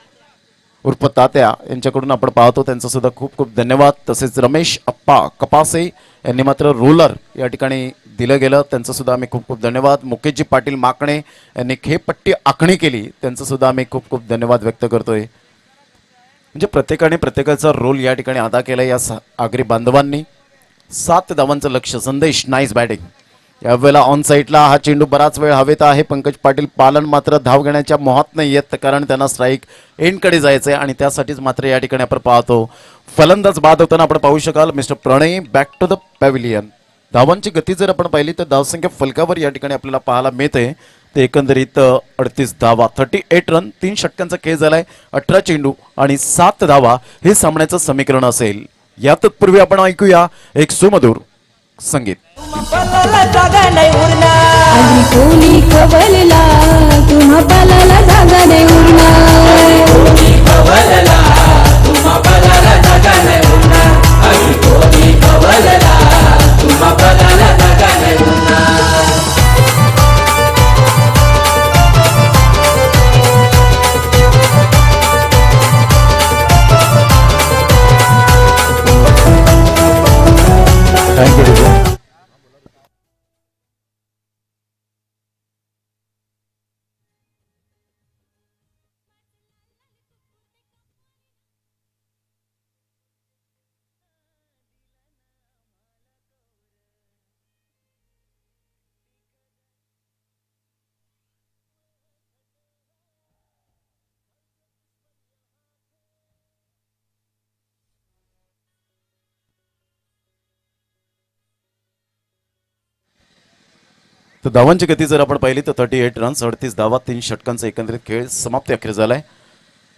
उर्फ तात्या यांच्याकडून आपण पाहतो, त्यांचं सुद्धा खूप खूप धन्यवाद. तसेच रमेश अप्पा कपासे यांनी मात्र रोलर या ठिकाणी दिलं गेलं, त्यांचं सुद्धा आम्ही खूप खूप धन्यवाद. मुकेशजी पाटील माकणे यांनी खेळपट्टी आखणी केली, त्यांचं सुद्धा आम्ही खूप खूप धन्यवाद व्यक्त करतोय. म्हणजे प्रत्येकाने प्रत्येकाचा रोल या ठिकाणी अदा केला. या आगरी बांधवांनी 7 धावांचं लक्ष. संदेश नाईस बॅटिंग. यावेळेला ऑन साईडला हा चेंडू बराच वेळ हवेत आहे. पंकज पाटील पालन मात्र धाव घेण्याच्या मोहात नाही येत, कारण त्यांना स्ट्राईक एंडकडे जायचंय आणि त्यासाठीच मात्र या ठिकाणी आपण पाहतो फलंदाज बाद होताना आपण पाहू शकाल mister Pranay back to the pavilion. धावांची गती जर आपण पाहिली तर धावसंख्या फलकावर या ठिकाणी आपल्याला पाहायला मिळते ते एकंदरीत 38 धावा 38 रन 3 षटकांचा खेळ झालाय. 18 चेंडू आणि 7 धावा हे सामन्याचं समीकरण असेल. या तत्पूर्वी आपण ऐकूया एक सुमधुर संगीत. जागा नाही उरणार. आगरी कोली खवलला तुम्हा पालाला जागा नाही उरणार. कोणी खवलला तुम्हा पालाला जागा नाही उरणार. आगरी कोणी खवलला तुम्हा पालाला जागा नाही उरणार. तर धावांची गती जर आपण पाहिली तर 38 रन्स 38 धावा 3 षटकांचा एकंदरीत खेळ समाप्ती अखेर झालाय.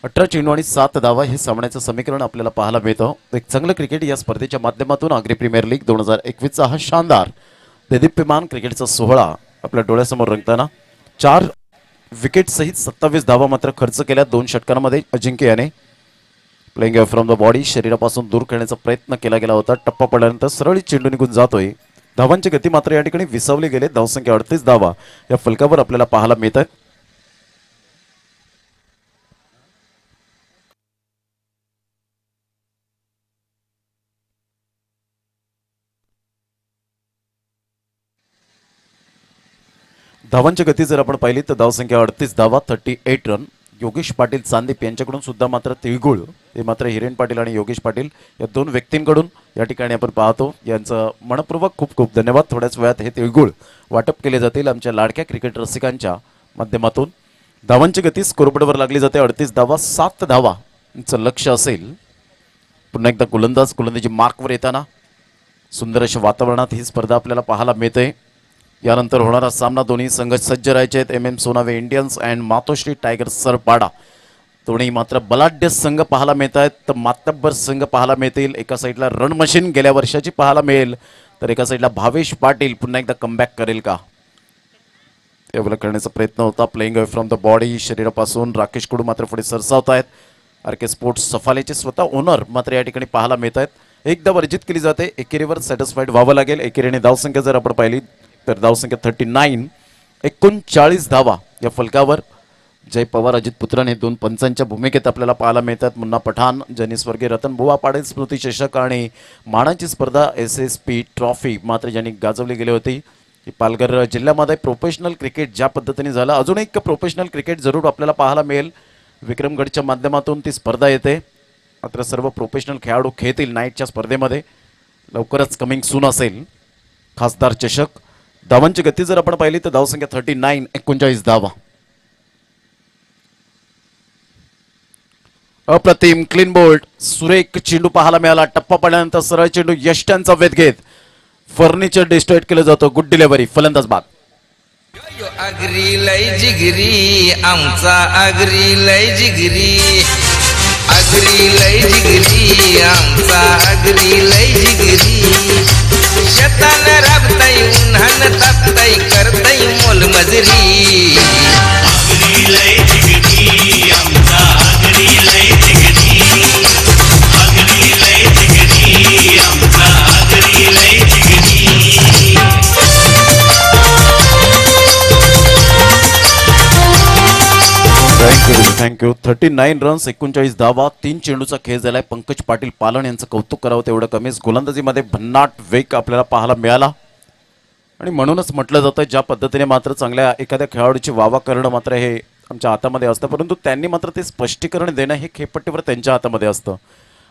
18 चेंडू आणि 7 धावा हे सामन्याचं समीकरण आपल्याला पाहायला मिळतं. एक चांगलं क्रिकेट या स्पर्धेच्या माध्यमातून आग्री प्रीमियर लीग 2021चा हा शानदार देदीप्यमान क्रिकेटचा सोहळा आपल्या डोळ्यासमोर रंगताना 4 विकेट सहित 27 धावा मात्र खर्च केल्या 2 षटकांमध्ये अजिंक्य याने. प्लेइंग फ्रॉम द बॉडी शरीरापासून दूर करण्याचा प्रयत्न केला गेला होता. टप्पा पडल्यानंतर सरळ चेंडू निघून जातोय. धावांची गती मात्र या ठिकाणी विसावली गेले. धावसंख्या 38 धावा या फलकावर आपल्याला पाहायला मिळत आहेत. धावांची गती जर आपण पाहिली तर धावसंख्या 38 धावा 38 रन. योगेश पाटील चांदीप यांच्याकडून सुद्धा मात्र तिळगुळ हे मात्र हिरेन पाटील आणि योगेश पाटील या 2 व्यक्तींकडून या ठिकाणी आपण पाहतो. यांचं मनपूर्वक खूप खूप धन्यवाद. थोड्याच वेळात हे तिळगुळ वाटप केले जातील आमच्या लाडक्या क्रिकेट रसिकांच्या माध्यमातून. धावांची गती स्कोरबोर्डवर लागली जाते. 38 धावा 7 धावा लक्ष असेल. पुन्हा एकदा गोलंदाजी मार्कवर येताना सुंदर अशा वातावरणात ही स्पर्धा आपल्याला पाहायला मिळते. यानंतर होणारा सामना दोन्ही संघ सज्ज राहायचे आहेत. MM Sonawe Indians and Matoshri Tigers Sarpada दोन्ही मात्र बलाढ्य संघ पाहायला मिळत आहेत. तर मातब्बर संघ पाहायला मिळतील. एका साईडला रण मशीन गेल्या वर्षाची पाहायला मिळेल तर एका साईडला भावेश पाटील पुन्हा एकदा कमबॅक करेल का तेवढं करण्याचा प्रयत्न होता. Playing away from the body शरीरापासून राकेश कुडू मात्र पुढे सरसावत आहेत. RK स्पोर्ट्स सफालेचे स्वतः ओनर मात्र या ठिकाणी पाहायला मिळत आहेत. एकदा वर्जित केली जाते. एकेरीवर सॅटिस्फाईड व्हावं लागेल. एकेरीने धावसंख्या जर आपण पाहिली तर धावसंख्या 39 39 धावा या फलकावर. जय पवार अजित पुत्रान हे 2 पंचांच्या भूमिकेत आपल्याला पाहायला मिळतात. मुन्ना पठाण ज्यांनी स्वर्गीय रतन बुवा पाटील स्मृती चषक आणि मानाची स्पर्धा SSP ट्रॉफी मात्र ज्यांनी गाजवली गेली होती. पालघर जिल्ह्यामध्ये प्रोफेशनल क्रिकेट ज्या पद्धतीने झालं अजून एक प्रोफेशनल क्रिकेट जरूर आपल्याला पाहायला मिळेल. विक्रमगडच्या माध्यमातून ती स्पर्धा येते. मात्र सर्व प्रोफेशनल खेळाडू खेळतील नाईटच्या स्पर्धेमध्ये. लवकरच कमिंग सून असेल खासदार चषक. धावांची गती जर आपण पाहिली तर धावसंख्या 39 39 धावा. अप्रतिम क्लीन बोल्ड सुरेख चेंडू पाहायला मिळाला. टप्पा पडल्यानंतर सरळ चेंडू यष्ट्यांचा वेध घेत फर्निचर डिस्ट्रॉइट केलं जातं. गुड डिलिव्हरी फलंदाज बाद. अग्री लय जिगरी आमचा अग्री लय जिगरी अग्री लय जिगरी आमचा अग्री लय जिगरी शतान राबताय उन्हान तापताय करताय मोलमजुरी अग्री लय जिगरी आमचा अग्री लय जिगरी अग्री लय जिगरी आमचा अग्री लय जिगरी. थँक्यू 39 रन्स 39 धावा 3 चेंडूचा खेळ झालाय. पंकज पाटील पालन यांचं कौतुक करावं तेवढं कमीच. गोलंदाजीमध्ये भन्नाट वेग आपल्याला पाहायला मिळाला आणि म्हणूनच म्हटलं जातं ज्या पद्धतीने मात्र चांगल्या एखाद्या खेळाडूची वावा करणं मात्र हे आमच्या हातामध्ये असतं. परंतु त्यांनी मात्र ते स्पष्टीकरण देणं हे खेळपट्टीवर त्यांच्या हातामध्ये असतं.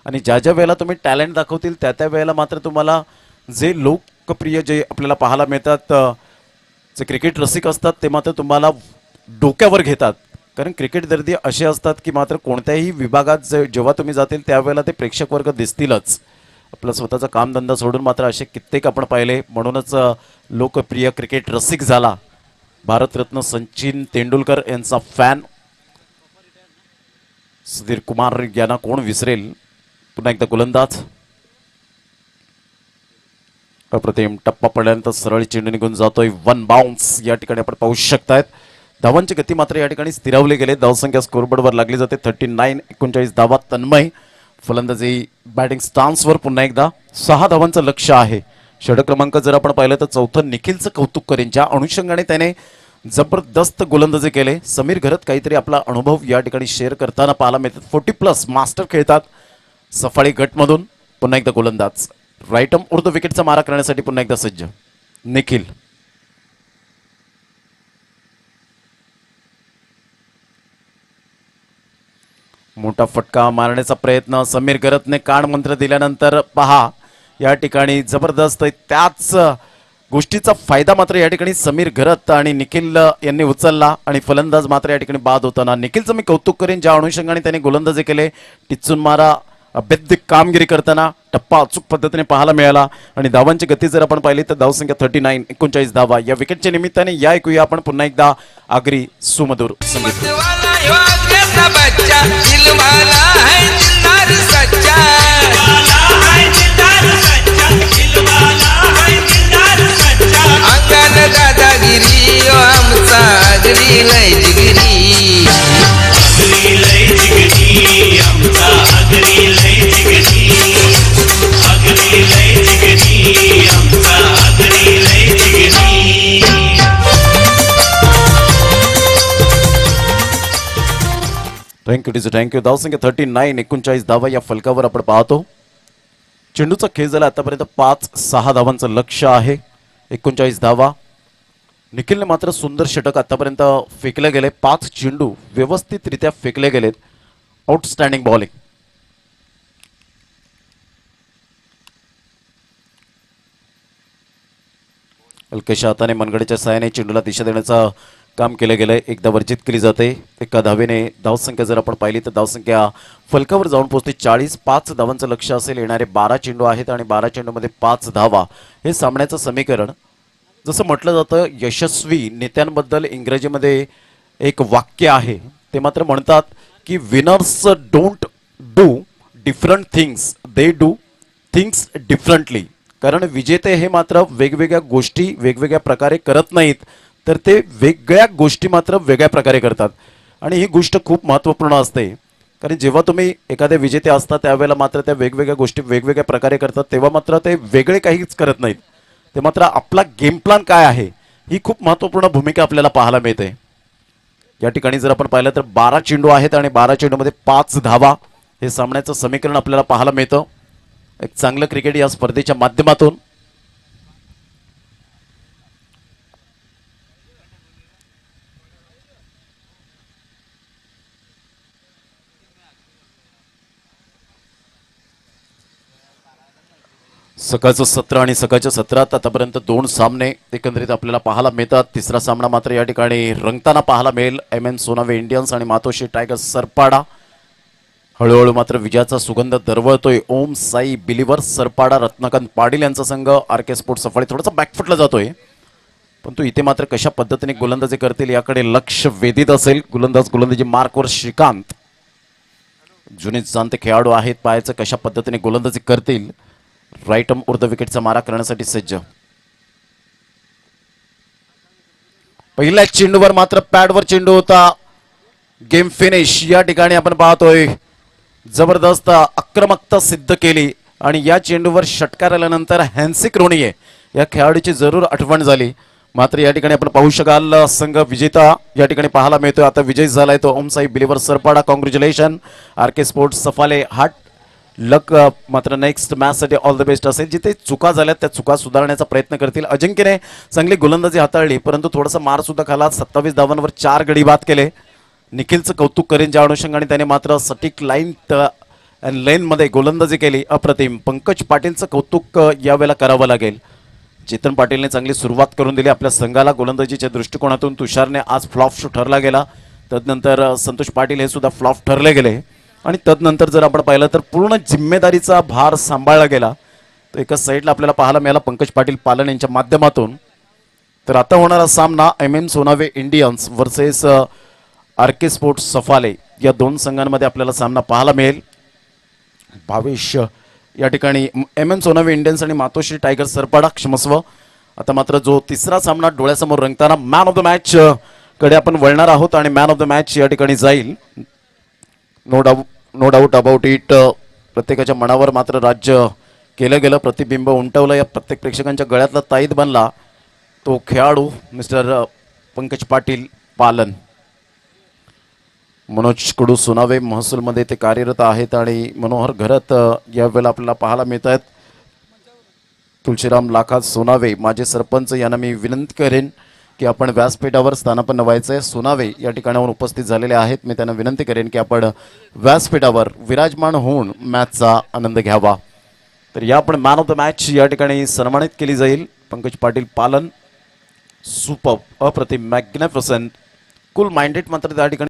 आणि ज्या ज्या वेळेला तुम्ही टॅलेंट दाखवतील त्या त्या वेळेला मात्र तुम्हाला जे लोकप्रिय जे आपल्याला पाहायला मिळतात जे क्रिकेट रसिक असतात ते मात्र तुम्हाला डोक्यावर घेतात. कारण क्रिकेट दर्दी असे असतात की मात्र कोणत्याही विभागात जेव्हा तुम्ही जातील त्यावेळेला ते प्रेक्षक वर्ग दिसतीलच. आपला स्वतःचा कामधंदा सोडून मात्र असे कित्येक आपण पाहिले. म्हणूनच लोकप्रिय क्रिकेट रसिक झाला भारतरत्न सचिन तेंडुलकर यांचा फॅन सुधीर कुमार यांना कोण विसरेल. पुन्हा एकदा गोलंदाज अप्रतिम टप्पा पडल्यानंतर सरळ चेंडू निघून जातोय. 1 बाउन्स या ठिकाणी आपण पाहू शकतायत. धावांची गती मात्र या ठिकाणी स्थिरावली गेले. धावसंख्या स्कोरबोर्डवर लागली जाते. 39 39 धावा. तन्मय फलंदाजी बॅटिंग स्टान्सवर पुन्हा एकदा 6 धावांचं लक्ष आहे. षटक क्रमांक जर आपण पाहिलं तर चौथं निखिलचं कौतुक करेन ज्या अनुषंगाने त्याने जबरदस्त गोलंदाजी केले. समीर घरत काहीतरी आपला अनुभव या ठिकाणी शेअर करताना पाहायला मिळतात. 40+ मास्टर खेळतात सफाळी गटमधून. पुन्हा एकदा गोलंदाज राईट आर्म उर्ध विकेटचा मारा करण्यासाठी पुन्हा एकदा सज्ज निखिल. मोठा फटका मारण्याचा प्रयत्न समीर घरतने कान मंत्र दिल्यानंतर पहा या ठिकाणी जबरदस्त त्याच गोष्टीचा फायदा मात्र या ठिकाणी समीर घरत आणि निखिल यांनी उचलला आणि फलंदाज मात्र या ठिकाणी बाद होताना. निखिलचं मी कौतुक करेन ज्या अनुषंगाने त्याने गोलंदाजी केले. टिच्चून मारा अभेद्य कामगिरी करताना टप्पा अचूक पद्धतीने पाहायला मिळाला आणि धावांची गती जर आपण पाहिली तर धावसंख्या 39 39 धावा या विकेटच्या निमित्ताने या ऐकूया आपण पुन्हा एकदा आगरी सुमधुर संगीत. मतवाला ह्यो आग्र्याचा बच्चा दिलवाला है दिलदार सच्चा अंगण दादागिरी ह्यो आमचा आगरी लय जिगरी थँक्यू धावसंख्या 39 39 धावा या फलकावर आपण पाहतो. चेंडूचा खेळ झाला आतापर्यंत 5-6 धावांचं लक्ष आहे. 39 धावा. निखिलने मात्र सुंदर षटक आतापर्यंत फेकले गेले. 5 चेंडू व्यवस्थितरित्या फेकले गेलेत. Outstanding bowling. हलकेशा हाताने मनगडीच्या सहाय्याने चेंडूला दिशा देण्याचं काम केलं गेलंय. एकदा वर्जित केली जाते. एका धावेने धावसंख्या जर आपण पाहिली तर धावसंख्या फलकावर जाऊन पोहोचते 40. 5 धावांचं लक्ष असेल. येणारे 12 चेंडू आहेत आणि 12 चेंडूमध्ये 5 धावा हे सामन्याचं समीकरण. जसं म्हटलं जातं यशस्वी नेत्यांबद्दल इंग्रजीमध्ये एक वाक्य आहे. ते मात्र म्हणतात की winners don't do different things, they do things differently. कारण विजेते हे मात्र वेगवेगळ्या गोष्टी वेगवेगळ्या प्रकारे करत नाहीत, तर ते वेगळ्या गोष्टी मात्र वेगळ्या प्रकारे करतात. आणि ही गोष्ट खूप महत्त्वपूर्ण असते. कारण जेव्हा तुम्ही एखादे विजेते असता त्यावेळेला मात्र त्या वेगवेगळ्या गोष्टी वेगवेगळ्या प्रकारे करतात, तेव्हा मात्र ते वेगळे काहीच करत नाहीत. ते मात्र आपला गेम प्लॅन काय आहे ही खूप महत्त्वपूर्ण भूमिका आपल्याला पाहायला मिळते. या ठिकाणी जर आपण पाहिलं तर 12 चेंडू आहेत आणि 12 चेंडूमध्ये 5 धावा हे सामन्याचं समीकरण आपल्याला पाहायला मिळतं. एक चांगलं क्रिकेट या स्पर्धेच्या माध्यमातून. सकाळचं सत्र आणि सकाळच्या सत्रात आतापर्यंत 2 सामने एकंदरीत आपल्याला पाहायला मिळतात. तिसरा सामना मात्र या ठिकाणी रंगताना पाहायला मिळेल. MM सोनावे इंडियन्स आणि मातोश्री टायगर्स सरपाडा. हळूहळू मात्र विजयाचा सुगंध दरवळतोय. ओम साई बिलिव्हर्स सरपाडा रत्नाकांत पाटील यांचा संघ RK स्पोर्ट्स सफाळी थोडासा बॅकफुटला जातोय, पण तो इथे मात्र कशा पद्धतीने गोलंदाजी करतील याकडे लक्ष वेधित असेल. गोलंदाजी मार्कवर श्रीकांत जुने जाणते खेळाडू आहेत. पायाचं कशा पद्धतीने गोलंदाजी करतील. राईट आर्म उर्ध विकेटचा मारा करण्यासाठी सज्ज. पहिल्या चेंडूवर मात्र पॅडवर चेंडू होता. गेम फिनिश या ठिकाणी आपण पाहतोय. जबरदस्त आक्रमकता सिद्ध केली आणि या चेंडूवर षटकार आल्यानंतर हॅन्सी क्रोनिये या खेळाडूची जरूर आठवण झाली. मात्र या ठिकाणी आपण पाहू शकाल संघ विजेता या ठिकाणी पाहायला मिळतोय. आता विजय झालाय तो Omsai believer Sarpada. Congratulation RK sports Safale. Hard luck मात्र नेक्स्ट मॅचसाठी ऑल द बेस्ट असेल. जिथे चुका झाल्यात त्या चुका सुधारण्याचा प्रयत्न करतील. अजिंक्यने चांगली गोलंदाजी हाताळली, परंतु थोडासा मार सुद्धा खाला. 27 धावांवर 4 गडी बाद केले. निखिलचं कौतुक करेन ज्या अनुषंगाने त्याने मात्र सटीक लेनमध्ये गोलंदाजी केली. अप्रतिम. पंकज पाटीलचं कौतुक यावेळेला करावं लागेल. चेतन पाटीलने चांगली सुरुवात करून दिली आपल्या संघाला गोलंदाजीच्या दृष्टिकोनातून. तुषारने आज फ्लॉप ठरला गेला. तदनंतर संतोष पाटील हे सुद्धा फ्लॉप ठरले गेले. आणि तदनंतर जर आपण पाहिलं तर पूर्ण जिम्मेदारीचा भार सांभाळला गेला. तर एका साईडला आपल्याला पाहायला मिळाला पंकज पाटील पालन यांच्या माध्यमातून. तर आता होणारा सामना MM Sonawe Indians versus RK sports Safale या 2 संघांमध्ये आपल्याला सामना पाहायला मिळेल. भावेश या ठिकाणी MM सोनावे इंडियन्स आणि मातोश्री टायगर्स सरपाडा क्षमस्व. आता मात्र जो तिसरा सामना डोळ्यासमोर रंगताना मॅन ऑफ द मॅच कडे आपण वळणार आहोत आणि मॅन ऑफ द मॅच या ठिकाणी जाईल. No doubt about it. प्रत्येकाच्या मनावर मात्र राज्य केलं गेलं. प्रतिबिंब उमटवलं. या प्रत्येक प्रेक्षकांच्या गळ्यातला ताईत बनला तो खेळाडू मिस्टर पंकज पाटील पालन. मनोज कडू सोनावे महसूलमध्ये ते कार्यरत आहेत आणि मनोहर घरत यावेळेला आपल्याला पाहायला मिळत आहेत. तुळशीराम लाखात सोनावे माजी सरपंच यांना मी विनंती करेन की आपण व्यासपीठावर स्थानापन्न व्हायचं आहे. सोनावे या ठिकाणावर उपस्थित झालेले आहेत. मी त्यांना विनंती करेन की आपण व्यासपीठावर विराजमान होऊन मॅचचा आनंद घ्यावा. तर या आपण मॅन ऑफ द मॅच या ठिकाणी सन्मानित केली जाईल. पंकज पाटील पालन. सुपर, अप्रतिम, मॅग्निफिसंट, कूल माइंडेड मात्र त्या ठिकाणी